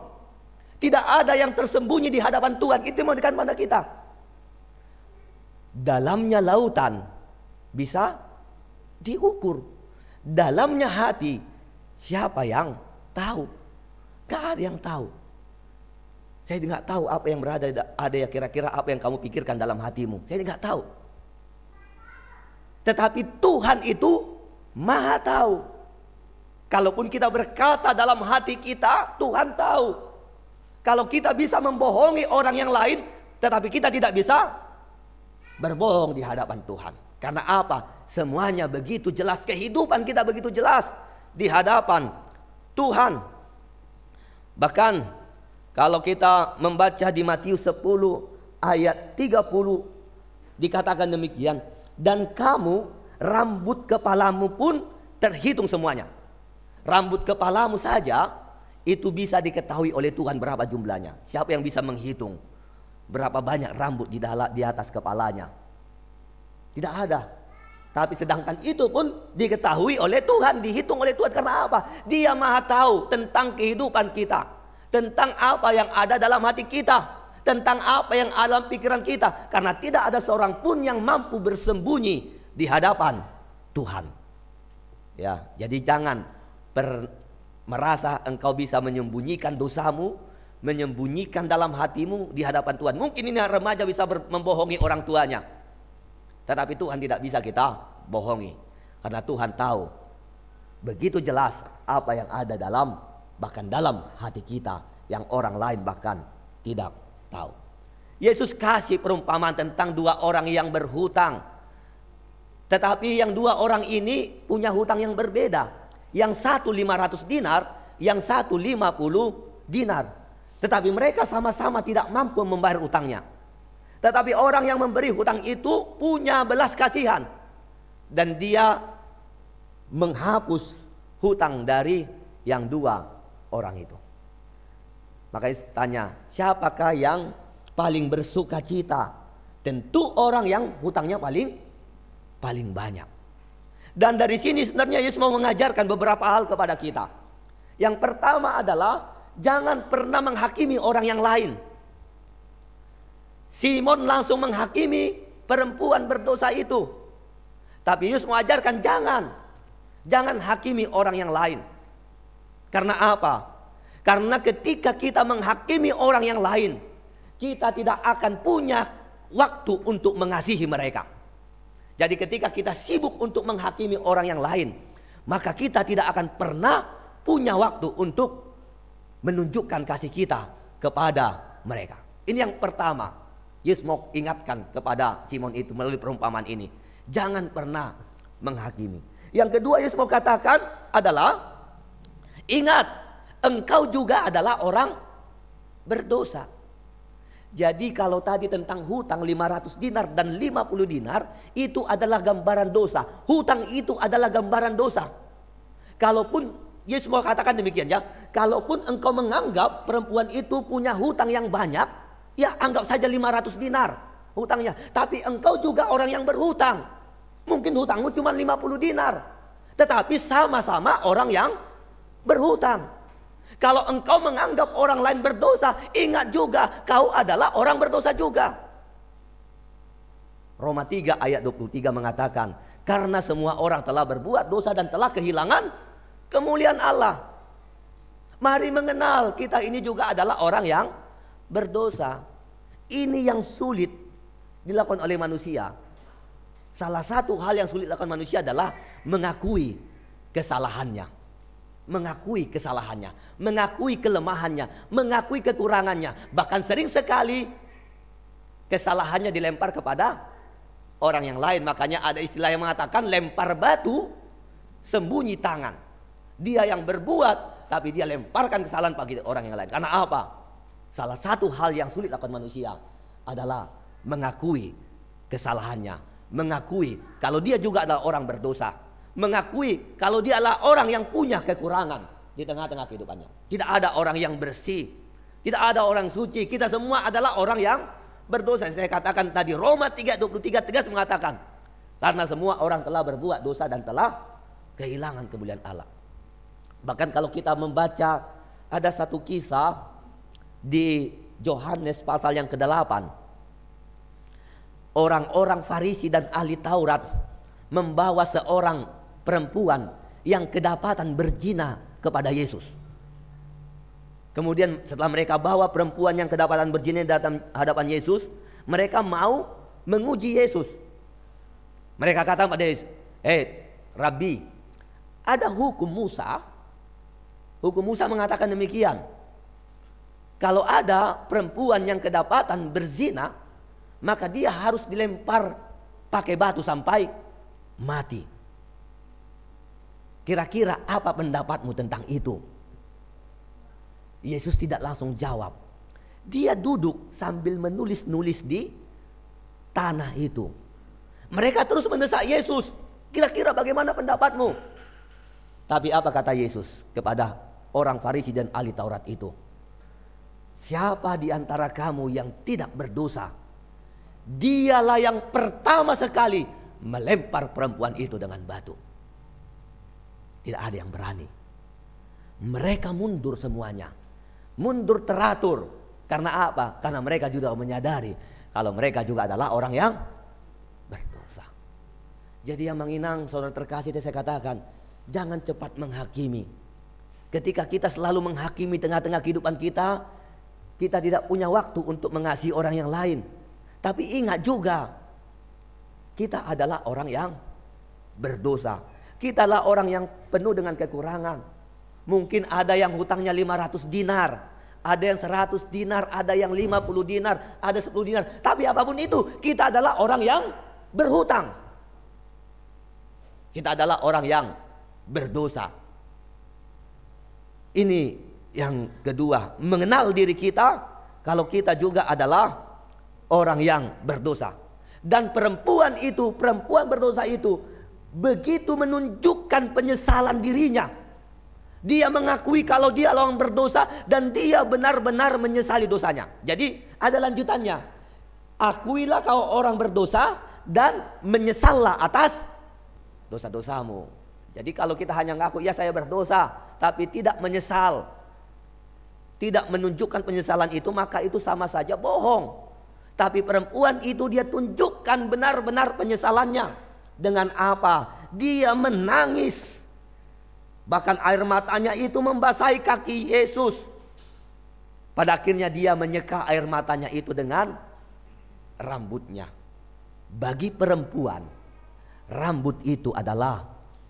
Tidak ada yang tersembunyi di hadapan Tuhan. Itu mau dikatakan pada kita. Dalamnya lautan bisa diukur. Dalamnya hati, siapa yang tahu? Gak ada yang tahu. Saya tidak tahu apa yang berada, ada ya kira-kira apa yang kamu pikirkan dalam hatimu. Saya tidak tahu. Tetapi Tuhan itu maha tahu. Kalaupun kita berkata dalam hati kita, Tuhan tahu. Kalau kita bisa membohongi orang yang lain, tetapi kita tidak bisa berbohong di hadapan Tuhan. Karena apa? Semuanya begitu jelas, kehidupan kita begitu jelas di hadapan Tuhan. Bahkan kalau kita membaca di Matius 10 ayat 30 dikatakan demikian, dan kamu rambut kepalamu pun terhitung semuanya. Rambut kepalamu saja itu bisa diketahui oleh Tuhan berapa jumlahnya. Siapa yang bisa menghitung berapa banyak rambut di atas kepalanya? Tidak ada. Tapi sedangkan itu pun diketahui oleh Tuhan, dihitung oleh Tuhan. Karena apa? Dia maha tahu tentang kehidupan kita, tentang apa yang ada dalam hati kita, tentang apa yang ada dalam pikiran kita. Karena tidak ada seorang pun yang mampu bersembunyi di hadapan Tuhan. Ya, jadi jangan merasa engkau bisa menyembunyikan dosamu, menyembunyikan dalam hatimu di hadapan Tuhan. Mungkin ini remaja bisa membohongi orang tuanya, tetapi Tuhan tidak bisa kita bohongi. Karena Tuhan tahu begitu jelas apa yang ada bahkan dalam hati kita yang orang lain bahkan tidak tahu. Yesus kasih perumpamaan tentang dua orang yang berhutang. Tetapi yang dua orang ini punya hutang yang berbeda. Yang satu 500 dinar, yang satu 50 dinar. Tetapi mereka sama-sama tidak mampu membayar hutangnya. Tetapi orang yang memberi hutang itu punya belas kasihan. Dan dia menghapus hutang dari yang dua orang itu. Makanya tanya, siapakah yang paling bersuka cita? Tentu orang yang hutangnya paling banyak. Dan dari sini sebenarnya Yesus mau mengajarkan beberapa hal kepada kita. Yang pertama adalah jangan pernah menghakimi orang yang lain. Simon langsung menghakimi perempuan berdosa itu. Tapi Yesus mengajarkan jangan hakimi orang yang lain. Karena apa? Karena ketika kita menghakimi orang yang lain, kita tidak akan punya waktu untuk mengasihi mereka. Jadi ketika kita sibuk untuk menghakimi orang yang lain, maka kita tidak akan pernah punya waktu untuk menunjukkan kasih kita kepada mereka. Ini yang pertama. Yesus mau ingatkan kepada Simon itu melalui perumpamaan ini. Jangan pernah menghakimi. Yang kedua Yesus mau katakan adalah, ingat, engkau juga adalah orang berdosa. Jadi kalau tadi tentang hutang 500 dinar dan 50 dinar, itu adalah gambaran dosa. Hutang itu adalah gambaran dosa. Kalaupun Yesus mau katakan demikian ya, kalaupun engkau menganggap perempuan itu punya hutang yang banyak, ya anggap saja 500 dinar hutangnya. Tapi engkau juga orang yang berhutang. Mungkin hutangmu cuma 50 dinar. Tetapi sama-sama orang yang berhutang. Kalau engkau menganggap orang lain berdosa, ingat juga kau adalah orang berdosa juga. Roma 3 ayat 23 mengatakan, karena semua orang telah berbuat dosa dan telah kehilangan kemuliaan Allah. Mari mengenal kita ini juga adalah orang yang berdosa. Ini yang sulit dilakukan oleh manusia. Salah satu hal yang sulit dilakukan manusia adalah mengakui kesalahannya. Mengakui kesalahannya, mengakui kelemahannya, mengakui kekurangannya. Bahkan sering sekali kesalahannya dilempar kepada orang yang lain. Makanya ada istilah yang mengatakan lempar batu sembunyi tangan. Dia yang berbuat tapi dia lemparkan kesalahan bagi orang yang lain. Karena apa? Salah satu hal yang sulit dilakukan manusia adalah mengakui kesalahannya, mengakui kalau dia juga adalah orang berdosa, mengakui kalau dia adalah orang yang punya kekurangan di tengah-tengah kehidupannya. Tidak ada orang yang bersih, tidak ada orang suci. Kita semua adalah orang yang berdosa. Saya katakan tadi Roma 3:23 tegas mengatakan, karena semua orang telah berbuat dosa dan telah kehilangan kemuliaan Allah. Bahkan kalau kita membaca ada satu kisah di Yohanes pasal yang ke-8. Orang-orang Farisi dan ahli Taurat membawa seorang perempuan yang kedapatan berzina kepada Yesus. Kemudian setelah mereka bawa perempuan yang kedapatan berzina datang hadapan Yesus, mereka mau menguji Yesus. Mereka kata pada Yesus, Rabbi, ada hukum Musa. Hukum Musa mengatakan demikian. Kalau ada perempuan yang kedapatan berzina, maka dia harus dilempar pakai batu sampai mati. Kira-kira apa pendapatmu tentang itu? Yesus tidak langsung jawab. Dia duduk sambil menulis-nulis di tanah itu. Mereka terus mendesak Yesus. Kira-kira bagaimana pendapatmu? Tapi apa kata Yesus kepada orang Farisi dan ahli Taurat itu? Siapa di antara kamu yang tidak berdosa, dialah yang pertama sekali melempar perempuan itu dengan batu. Tidak ada yang berani. Mereka mundur semuanya. Mundur teratur. Karena apa? Karena mereka juga menyadari kalau mereka juga adalah orang yang berdosa. Jadi yang menginang saudara terkasih, saya katakan, jangan cepat menghakimi. Ketika kita selalu menghakimi tengah-tengah kehidupan kita, kita tidak punya waktu untuk mengasihi orang yang lain. Tapi ingat juga, kita adalah orang yang berdosa. Kita adalah orang yang penuh dengan kekurangan. Mungkin ada yang hutangnya 500 dinar, ada yang 100 dinar, ada yang 50 dinar, ada 10 dinar. Tapi apapun itu, kita adalah orang yang berhutang. Kita adalah orang yang berdosa. Ini yang kedua, mengenal diri kita kalau kita juga adalah orang yang berdosa. Dan perempuan berdosa itu begitu menunjukkan penyesalan dirinya. Dia mengakui kalau dia orang berdosa dan dia benar-benar menyesali dosanya. Jadi ada lanjutannya. Akuilah kau orang berdosa dan menyesallah atas dosa-dosamu. Jadi kalau kita hanya ngaku ya saya berdosa tapi tidak menyesal, tidak menunjukkan penyesalan itu, maka itu sama saja bohong. Tapi perempuan itu dia tunjukkan benar-benar penyesalannya. Dengan apa? Dia menangis. Bahkan air matanya itu membasahi kaki Yesus. Pada akhirnya dia menyeka air matanya itu dengan rambutnya. Bagi perempuan, rambut itu adalah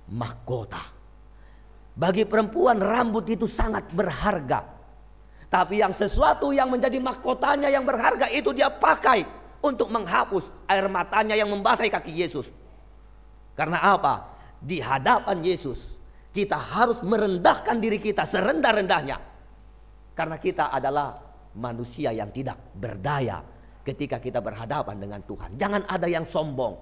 mahkota. Bagi perempuan rambut itu sangat berharga. Tapi yang sesuatu yang menjadi mahkotanya yang berharga itu dia pakai untuk menghapus air matanya yang membasahi kaki Yesus. Karena apa? Di hadapan Yesus kita harus merendahkan diri kita serendah-rendahnya. Karena kita adalah manusia yang tidak berdaya ketika kita berhadapan dengan Tuhan. Jangan ada yang sombong.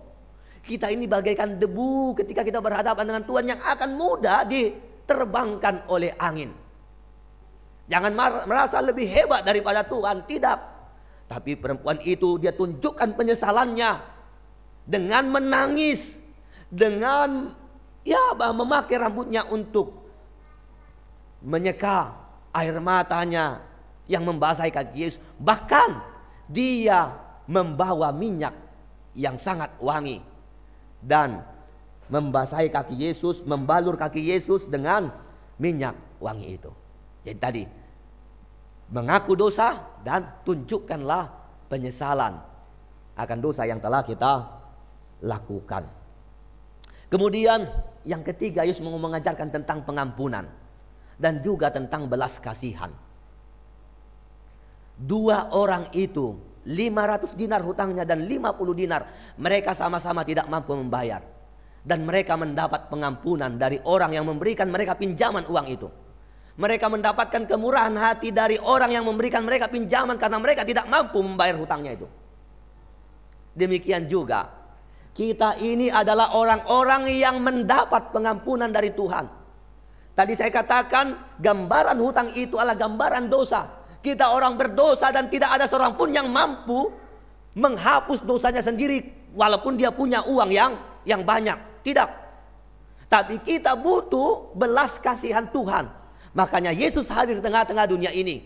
Kita ini bagaikan debu ketika kita berhadapan dengan Tuhan yang akan mudah diterbangkan oleh angin. Jangan merasa lebih hebat daripada Tuhan, tidak. Tapi perempuan itu dia tunjukkan penyesalannya dengan menangis, dengan memakai rambutnya untuk menyeka air matanya yang membasahi kaki Yesus. Bahkan dia membawa minyak yang sangat wangi dan membasahi kaki Yesus, membalur kaki Yesus dengan minyak wangi itu. Jadi tadi mengaku dosa dan tunjukkanlah penyesalan akan dosa yang telah kita lakukan. Kemudian yang ketiga, Yesus mau mengajarkan tentang pengampunan dan juga tentang belas kasihan. Dua orang itu 500 dinar hutangnya dan 50 dinar, mereka sama-sama tidak mampu membayar, dan mereka mendapat pengampunan dari orang yang memberikan mereka pinjaman uang itu. Mereka mendapatkan kemurahan hati dari orang yang memberikan mereka pinjaman karena mereka tidak mampu membayar hutangnya itu. Demikian juga kita ini adalah orang-orang yang mendapat pengampunan dari Tuhan. Tadi saya katakan gambaran hutang itu adalah gambaran dosa. Kita orang berdosa dan tidak ada seorang pun yang mampu menghapus dosanya sendiri walaupun dia punya uang yang banyak. Tidak. Tapi kita butuh belas kasihan Tuhan. Makanya Yesus hadir di tengah-tengah dunia ini.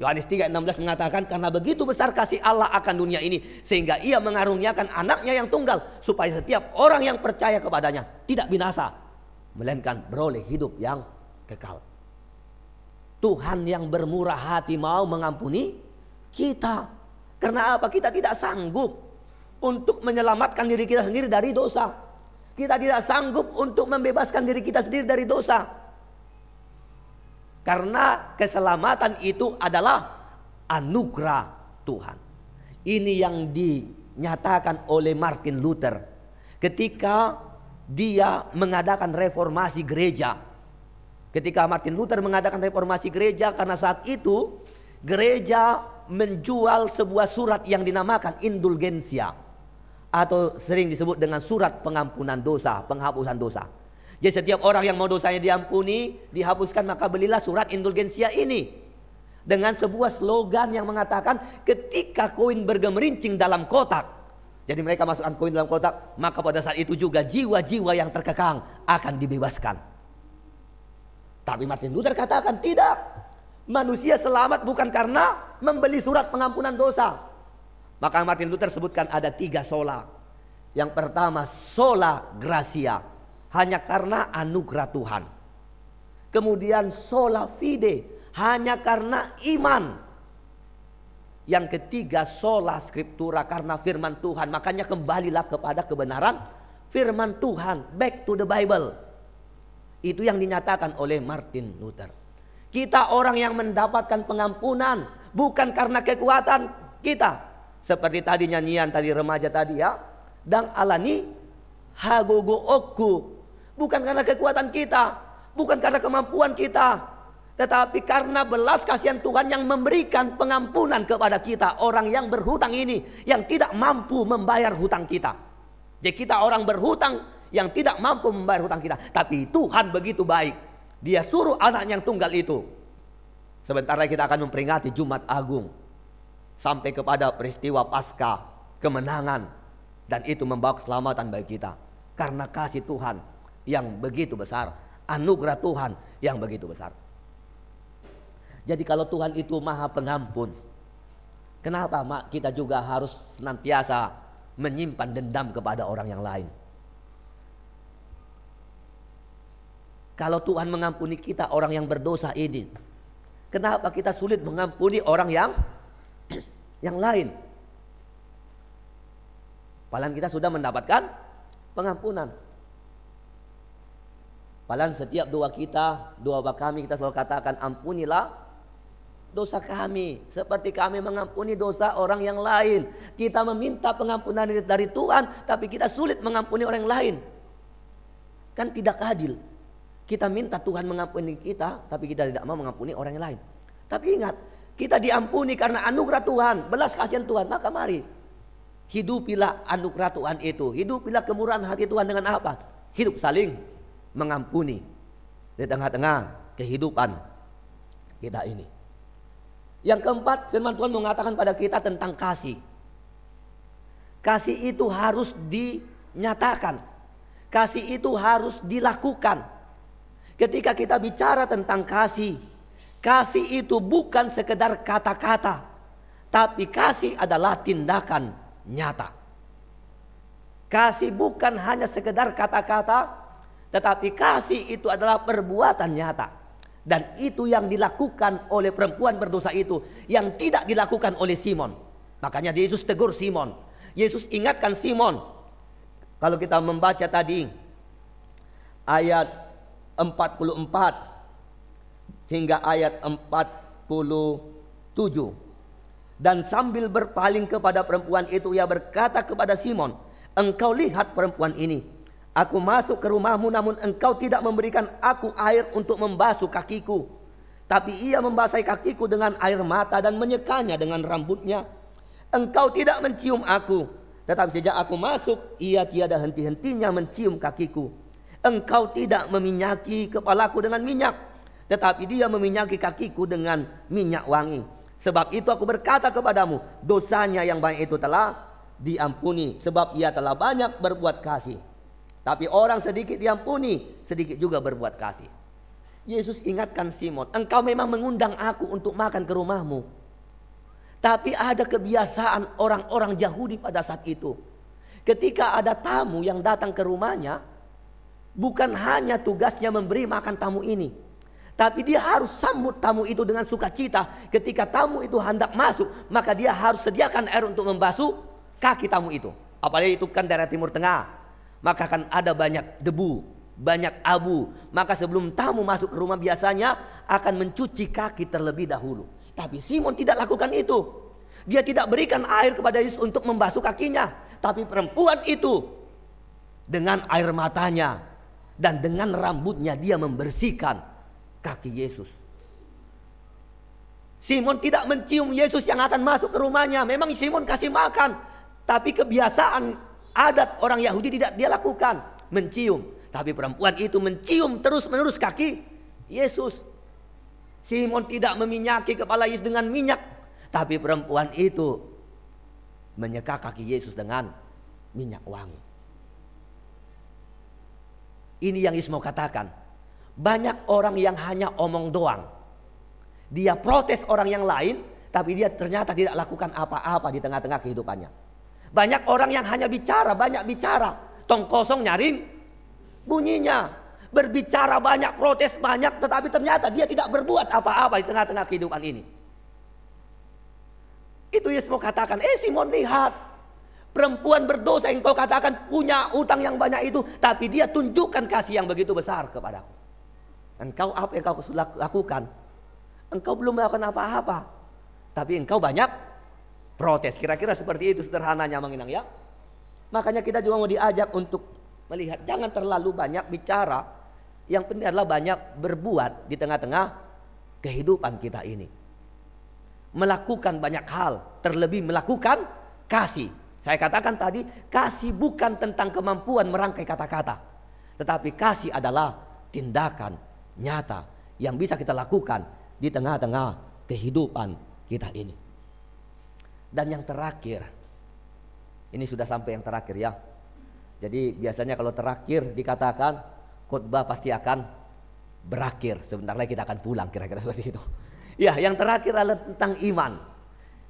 Yohanes 3:16 mengatakan, karena begitu besar kasih Allah akan dunia ini, sehingga ia mengaruniakan anaknya yang tunggal, supaya setiap orang yang percaya kepadanya tidak binasa, melainkan beroleh hidup yang kekal. Tuhan yang bermurah hati mau mengampuni kita. Karena apa? Kita tidak sanggup untuk menyelamatkan diri kita sendiri dari dosa. Kita tidak sanggup untuk membebaskan diri kita sendiri dari dosa. Karena keselamatan itu adalah anugerah Tuhan. Ini yang dinyatakan oleh Martin Luther ketika dia mengadakan reformasi gereja. Ketika Martin Luther mengadakan reformasi gereja, karena saat itu gereja menjual sebuah surat yang dinamakan indulgensia, atau sering disebut dengan surat pengampunan dosa, penghapusan dosa. Jadi setiap orang yang mau dosanya diampuni, dihapuskan, maka belilah surat indulgensia ini. Dengan sebuah slogan yang mengatakan, ketika koin bergemerincing dalam kotak. Jadi mereka masukkan koin dalam kotak, maka pada saat itu juga jiwa-jiwa yang terkekang akan dibebaskan. Tapi Martin Luther katakan tidak. Manusia selamat bukan karena membeli surat pengampunan dosa. Maka Martin Luther sebutkan ada 3 sola. Yang pertama, sola gratia. Hanya karena anugerah Tuhan. Kemudian sola fide, hanya karena iman. Yang ketiga, sola scriptura, karena firman Tuhan. Makanya kembalilah kepada kebenaran firman Tuhan. Back to the Bible. Itu yang dinyatakan oleh Martin Luther. Kita orang yang mendapatkan pengampunan bukan karena kekuatan kita. Seperti tadi nyanyian tadi remaja tadi ya. Dang alani hagogo oku. Bukan karena kekuatan kita, bukan karena kemampuan kita, tetapi karena belas kasihan Tuhan yang memberikan pengampunan kepada kita, orang yang berhutang ini, yang tidak mampu membayar hutang kita. Jadi kita orang berhutang yang tidak mampu membayar hutang kita, tapi Tuhan begitu baik, Dia suruh anaknya yang tunggal itu. Sebentar lagi kita akan memperingati Jumat Agung, sampai kepada peristiwa Paskah, kemenangan, dan itu membawa keselamatan bagi kita. Karena kasih Tuhan yang begitu besar, anugerah Tuhan yang begitu besar. Jadi kalau Tuhan itu Maha Pengampun, kenapa kita juga harus senantiasa menyimpan dendam kepada orang yang lain? Kalau Tuhan mengampuni kita orang yang berdosa ini, kenapa kita sulit mengampuni orang yang lain? Padahal kita sudah mendapatkan pengampunan. Padahal setiap doa kami kita selalu katakan, ampunilah dosa kami seperti kami mengampuni dosa orang yang lain. Kita meminta pengampunan dari Tuhan, tapi kita sulit mengampuni orang lain. Kan tidak adil. Kita minta Tuhan mengampuni kita, tapi kita tidak mau mengampuni orang yang lain. Tapi ingat, Kita diampuni karena anugerah Tuhan, belas kasihan Tuhan. Maka mari, hidupilah anugerah Tuhan itu. Hidupilah kemurahan hati Tuhan dengan apa? Hidup saling mengampuni di tengah-tengah kehidupan kita ini. Yang keempat, firman Tuhan mengatakan pada kita tentang kasih. Kasih itu harus dinyatakan. Kasih itu harus dilakukan. Ketika kita bicara tentang kasih, kasih itu bukan sekedar kata-kata, tapi kasih adalah tindakan nyata. Kasih bukan hanya sekedar kata-kata, tetapi kasih itu adalah perbuatan nyata. Dan itu yang dilakukan oleh perempuan berdosa itu, yang tidak dilakukan oleh Simon. Makanya Yesus tegur Simon. Yesus ingatkan Simon. Kalau kita membaca tadi ayat 44 hingga ayat 47. Dan sambil berpaling kepada perempuan itu, ia berkata kepada Simon, engkau lihat perempuan ini. Aku masuk ke rumahmu, namun engkau tidak memberikan aku air untuk membasuh kakiku. Tapi ia membasahi kakiku dengan air mata dan menyekanya dengan rambutnya. Engkau tidak mencium aku, tetapi sejak aku masuk, ia tiada henti-hentinya mencium kakiku. Engkau tidak meminyaki kepalaku dengan minyak, tetapi dia meminyaki kakiku dengan minyak wangi. Sebab itu aku berkata kepadamu, dosanya yang banyak itu telah diampuni, sebab ia telah banyak berbuat kasih. Tapi orang sedikit diampuni, sedikit juga berbuat kasih. Yesus ingatkan Simon, engkau memang mengundang aku untuk makan ke rumahmu. Tapi ada kebiasaan orang-orang Yahudi pada saat itu. Ketika ada tamu yang datang ke rumahnya, bukan hanya tugasnya memberi makan tamu ini, tapi dia harus sambut tamu itu dengan sukacita. Ketika tamu itu hendak masuk, maka dia harus sediakan air untuk membasuh kaki tamu itu. Apalagi itu kan daerah Timur Tengah, maka akan ada banyak debu, banyak abu. Maka sebelum tamu masuk ke rumah biasanya akan mencuci kaki terlebih dahulu. Tapi Simon tidak lakukan itu. Dia tidak berikan air kepada Yesus untuk membasuh kakinya. Tapi perempuan itu dengan air matanya dan dengan rambutnya dia membersihkan kaki Yesus. Simon tidak mencium Yesus yang akan masuk ke rumahnya. Memang Simon kasih makan, tapi kebiasaan adat orang Yahudi tidak dia lakukan, mencium. Tapi perempuan itu mencium terus-menerus kaki Yesus. Simon tidak meminyaki kepala Yesus dengan minyak, tapi perempuan itu menyeka kaki Yesus dengan minyak wangi. Ini yang Yesus mau katakan. Banyak orang yang hanya omong doang. Dia protes orang yang lain, tapi dia ternyata tidak lakukan apa-apa di tengah-tengah kehidupannya. Banyak orang yang hanya bicara, banyak bicara, tong kosong nyaring bunyinya. Berbicara banyak, protes banyak, tetapi ternyata dia tidak berbuat apa-apa di tengah-tengah kehidupan ini. Itu Yesus mau katakan, Simon lihat, perempuan berdosa yang kau katakan punya utang yang banyak itu, tapi dia tunjukkan kasih yang begitu besar kepadaku. Engkau apa yang kau lakukan? Engkau belum melakukan apa-apa, tapi engkau banyak protes. Kira-kira seperti itu sederhananya menginang ya. Makanya kita juga mau diajak untuk melihat, jangan terlalu banyak bicara. Yang penting adalah banyak berbuat di tengah-tengah kehidupan kita ini. Melakukan banyak hal, terlebih melakukan kasih. Saya katakan tadi, kasih bukan tentang kemampuan merangkai kata-kata, tetapi kasih adalah tindakan nyata yang bisa kita lakukan di tengah-tengah kehidupan kita ini. Dan yang terakhir, ini sudah sampai yang terakhir ya. Jadi biasanya kalau terakhir dikatakan khotbah pasti akan berakhir. Sebentar lagi kita akan pulang, kira-kira seperti itu. Ya, yang terakhir adalah tentang iman.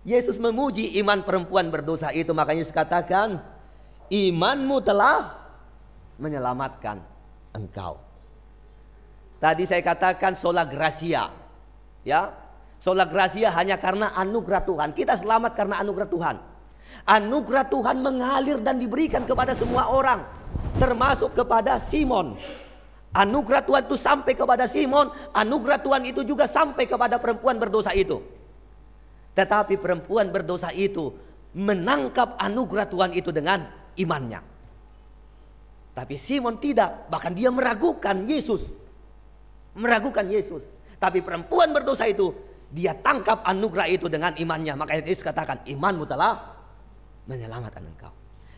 Yesus memuji iman perempuan berdosa itu. Makanya Yesus katakan, imanmu telah menyelamatkan engkau. Tadi saya katakan sola gratia. Ya, sola gratia hanya karena anugerah Tuhan. Kita selamat karena anugerah Tuhan. Anugerah Tuhan mengalir dan diberikan kepada semua orang, termasuk kepada Simon. Anugerah Tuhan itu sampai kepada Simon, anugerah Tuhan itu juga sampai kepada perempuan berdosa itu. Tetapi perempuan berdosa itu menangkap anugerah Tuhan itu dengan imannya. Tapi Simon tidak, bahkan dia meragukan Yesus. Meragukan Yesus. Tapi perempuan berdosa itu, dia tangkap anugerah itu dengan imannya. Makanya Yesus katakan, imanmu telah menyelamatkan engkau.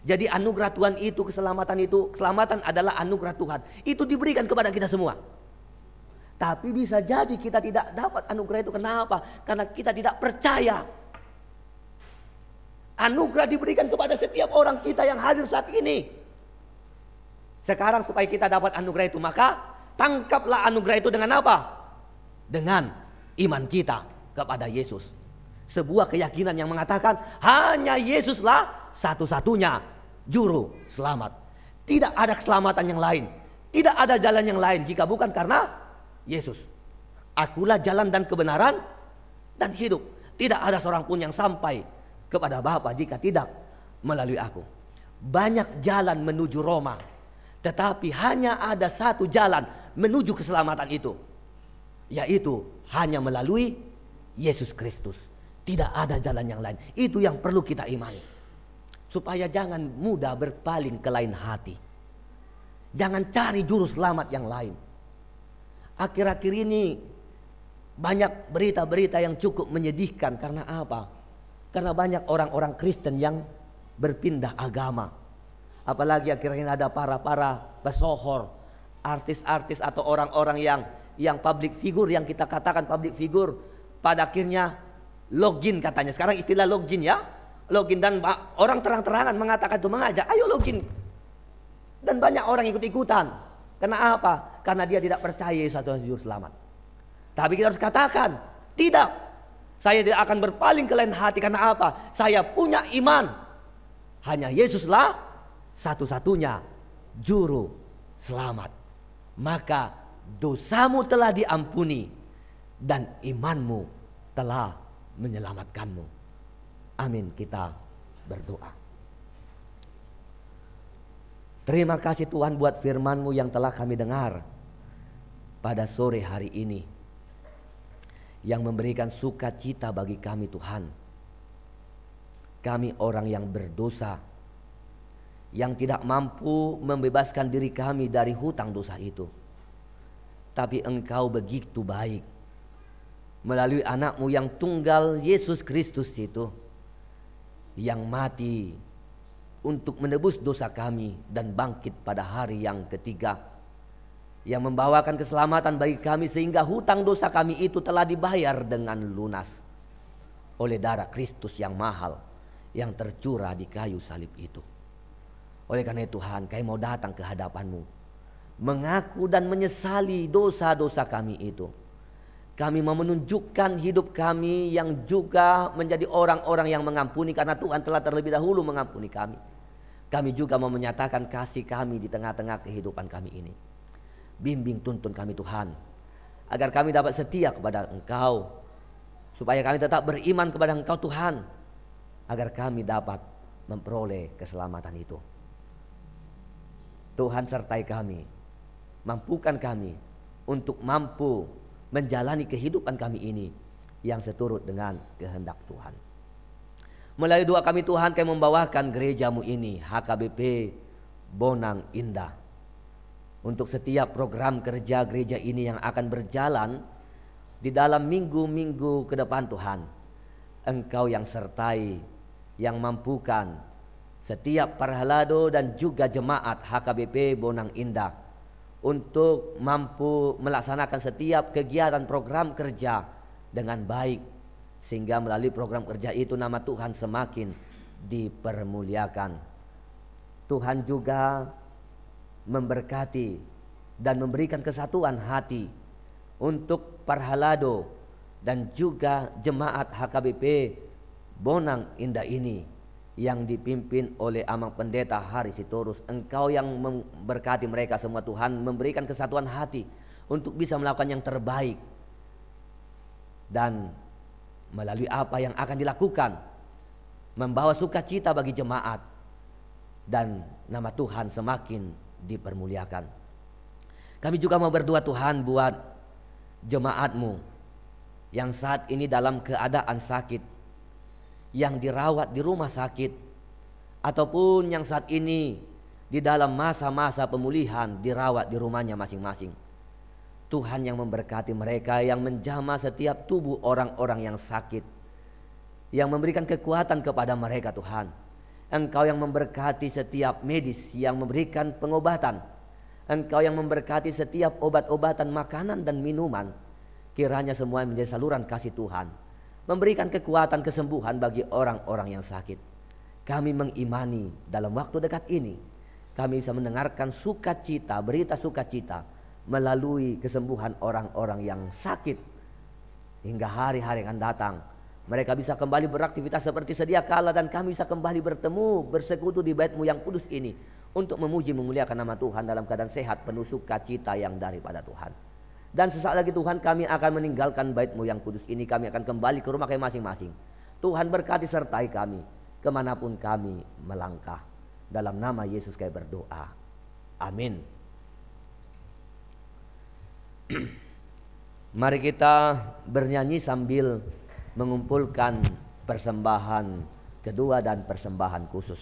Jadi anugerah Tuhan itu, keselamatan adalah anugerah Tuhan. Itu diberikan kepada kita semua. Tapi bisa jadi kita tidak dapat anugerah itu. Kenapa? Karena kita tidak percaya. Anugerah diberikan kepada setiap orang kita yang hadir saat ini. Sekarang supaya kita dapat anugerah itu, maka tangkaplah anugerah itu dengan apa? Dengan iman kita kepada Yesus. Sebuah keyakinan yang mengatakan hanya Yesuslah satu-satunya juru selamat. Tidak ada keselamatan yang lain. Tidak ada jalan yang lain jika bukan karena Yesus. Akulah jalan dan kebenaran dan hidup. Tidak ada seorang pun yang sampai kepada Bapa jika tidak melalui aku. Banyak jalan menuju Roma, tetapi hanya ada satu jalan menuju keselamatan itu, yaitu hanya melalui Yesus Kristus. Tidak ada jalan yang lain. Itu yang perlu kita imani. Supaya jangan mudah berpaling ke lain hati. Jangan cari juru selamat yang lain. Akhir-akhir ini banyak berita-berita yang cukup menyedihkan. Karena apa? Karena banyak orang-orang Kristen yang berpindah agama. Apalagi akhirnya ada para pesohor, artis-artis atau orang-orang yang public figure, yang kita katakan public figure, pada akhirnya login katanya. Sekarang istilah login ya. Login, dan orang terang-terangan mengatakan itu, mengajak ayo login. Dan banyak orang ikut-ikutan. Karena apa? Karena dia tidak percaya satu juru selamat. Tapi kita harus katakan, tidak. Saya tidak akan berpaling ke lain hati. Karena apa? Saya punya iman. Hanya Yesuslah satu-satunya juru selamat. Maka dosamu telah diampuni dan imanmu telah menyelamatkanmu. Amin. Kita berdoa. Terima kasih Tuhan buat firman-Mu yang telah kami dengar pada sore hari ini, yang memberikan sukacita bagi kami Tuhan. Kami orang yang berdosa, yang tidak mampu membebaskan diri kami dari hutang dosa itu. Tapi Engkau begitu baik, melalui anak-Mu yang tunggal Yesus Kristus itu, yang mati untuk menebus dosa kami dan bangkit pada hari yang ketiga, yang membawakan keselamatan bagi kami sehingga hutang dosa kami itu telah dibayar dengan lunas oleh darah Kristus yang mahal yang tercurah di kayu salib itu. Oleh karena itu Tuhan, kami mau datang ke hadapan-Mu, mengaku dan menyesali dosa-dosa kami itu. Kami mau menunjukkan hidup kami yang juga menjadi orang-orang yang mengampuni, karena Tuhan telah terlebih dahulu mengampuni kami. Kami juga mau menyatakan kasih kami di tengah-tengah kehidupan kami ini. Bimbing tuntun kami Tuhan, agar kami dapat setia kepada Engkau, supaya kami tetap beriman kepada Engkau Tuhan, agar kami dapat memperoleh keselamatan itu. Tuhan sertai kami, mampukan kami untuk mampu menjalani kehidupan kami ini yang seturut dengan kehendak Tuhan. Melalui doa kami Tuhan, kami membawakan gereja-Mu ini, HKBP Bonang Indah, untuk setiap program kerja gereja ini yang akan berjalan di dalam minggu-minggu ke depan Tuhan. Engkau yang sertai, yang mampukan setiap parhalado dan juga jemaat HKBP Bonang Indah untuk mampu melaksanakan setiap kegiatan program kerja dengan baik, sehingga melalui program kerja itu nama Tuhan semakin dipermuliakan. Tuhan juga memberkati dan memberikan kesatuan hati untuk parhalado dan juga jemaat HKBP Bonang Indah ini yang dipimpin oleh Amang Pendeta Hari Sitorus. Engkau yang memberkati mereka semua Tuhan, memberikan kesatuan hati untuk bisa melakukan yang terbaik, dan melalui apa yang akan dilakukan membawa sukacita bagi jemaat, dan nama Tuhan semakin dipermuliakan. Kami juga mau berdoa Tuhan buat jemaat-Mu yang saat ini dalam keadaan sakit, yang dirawat di rumah sakit, ataupun yang saat ini di dalam masa-masa pemulihan dirawat di rumahnya masing-masing. Tuhan yang memberkati mereka, yang menjamah setiap tubuh orang-orang yang sakit, yang memberikan kekuatan kepada mereka Tuhan. Engkau yang memberkati setiap medis yang memberikan pengobatan. Engkau yang memberkati setiap obat-obatan, makanan dan minuman. Kiranya semua menjadi saluran kasih Tuhan, memberikan kekuatan kesembuhan bagi orang-orang yang sakit. Kami mengimani dalam waktu dekat ini kami bisa mendengarkan sukacita, berita sukacita melalui kesembuhan orang-orang yang sakit. Hingga hari-hari akan datang mereka bisa kembali beraktivitas seperti sedia kala, dan kami bisa kembali bertemu, bersekutu di bait-Mu yang kudus ini untuk memuji memuliakan nama Tuhan dalam keadaan sehat, penuh sukacita yang daripada Tuhan. Dan sesaat lagi Tuhan kami akan meninggalkan bait-Mu yang kudus ini, kami akan kembali ke rumah kami masing-masing. Tuhan berkati sertai kami kemanapun kami melangkah. Dalam nama Yesus kami berdoa, amin. Mari kita bernyanyi sambil mengumpulkan persembahan kedua dan persembahan khusus.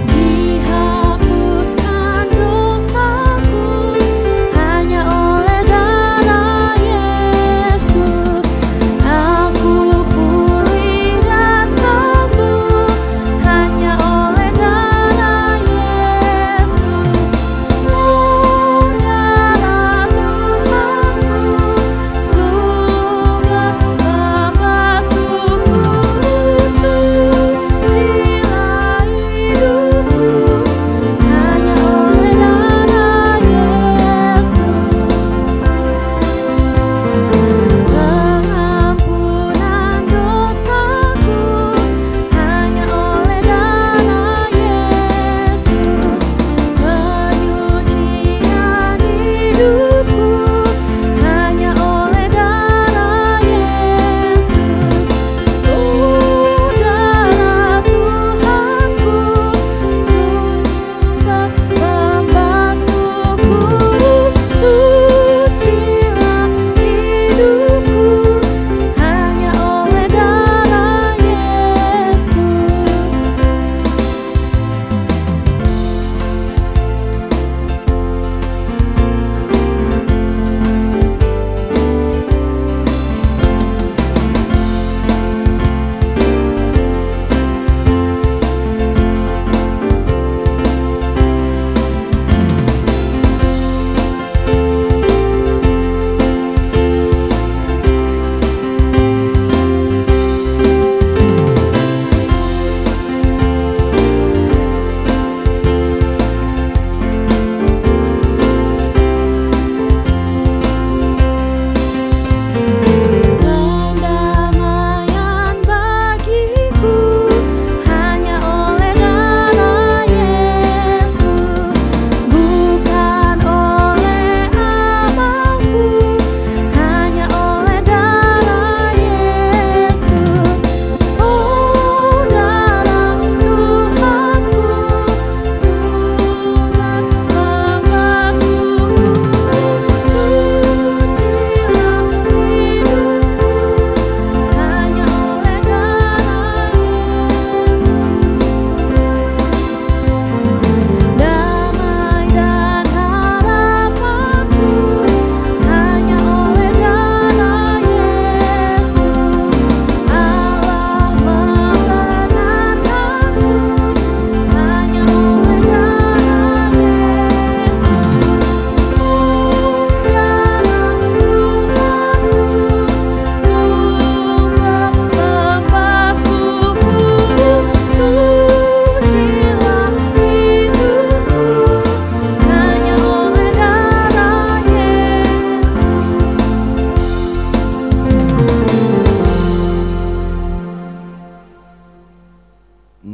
Dihapuskan dosaku hanya oleh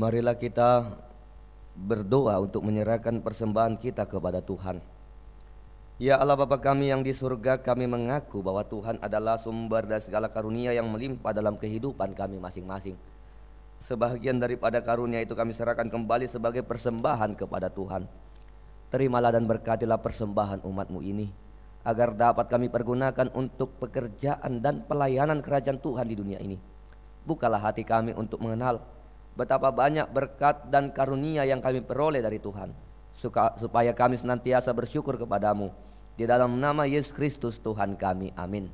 Marilah kita berdoa untuk menyerahkan persembahan kita kepada Tuhan. Ya Allah Bapa kami yang di surga, kami mengaku bahwa Tuhan adalah sumber dari segala karunia yang melimpah dalam kehidupan kami masing-masing. Sebahagian daripada karunia itu kami serahkan kembali sebagai persembahan kepada Tuhan. Terimalah dan berkatilah persembahan umat-Mu ini, agar dapat kami pergunakan untuk pekerjaan dan pelayanan kerajaan Tuhan di dunia ini. Bukalah hati kami untuk mengenal betapa banyak berkat dan karunia yang kami peroleh dari Tuhan, supaya kami senantiasa bersyukur kepada-Mu. Di dalam nama Yesus Kristus Tuhan kami, amin.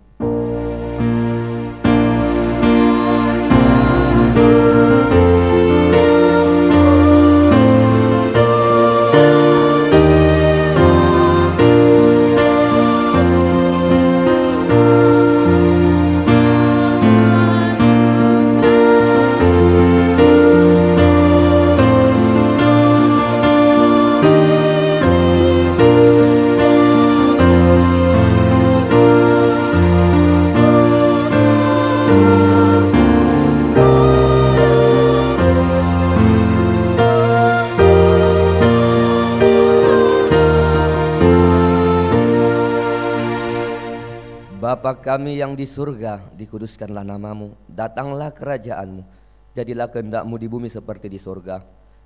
Bapa kami yang di surga, dikuduskanlah nama-Mu, datanglah kerajaan-Mu, jadilah kehendak-Mu di bumi seperti di surga.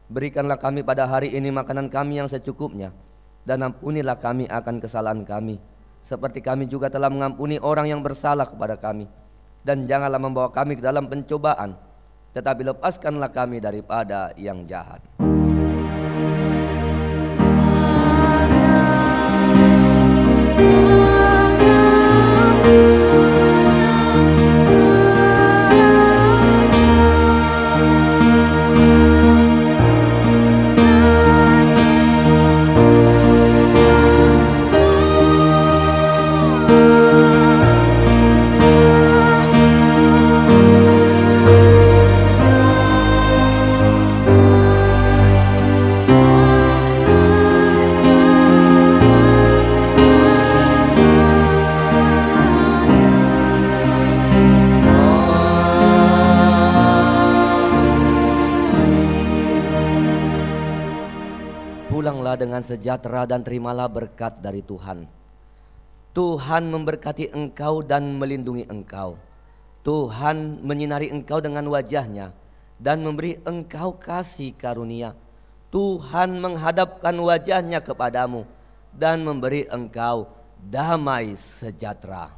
Berikanlah kami pada hari ini makanan kami yang secukupnya, dan ampunilah kami akan kesalahan kami, seperti kami juga telah mengampuni orang yang bersalah kepada kami. Dan janganlah membawa kami ke dalam pencobaan, tetapi lepaskanlah kami daripada yang jahat. Pulanglah dengan sejahtera dan terimalah berkat dari Tuhan. Tuhan memberkati engkau dan melindungi engkau. Tuhan menyinari engkau dengan wajah-Nya dan memberi engkau kasih karunia. Tuhan menghadapkan wajah-Nya kepadamu dan memberi engkau damai sejahtera.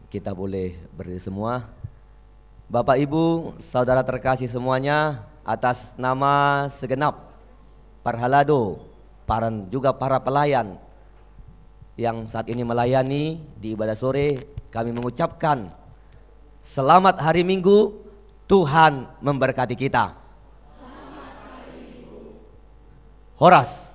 Kita boleh berdiri semua. Bapak Ibu, saudara terkasih semuanya, atas nama segenap Parhalado, juga para pelayan yang saat ini melayani di ibadah sore, kami mengucapkan selamat hari Minggu, Tuhan memberkati kita. Horas.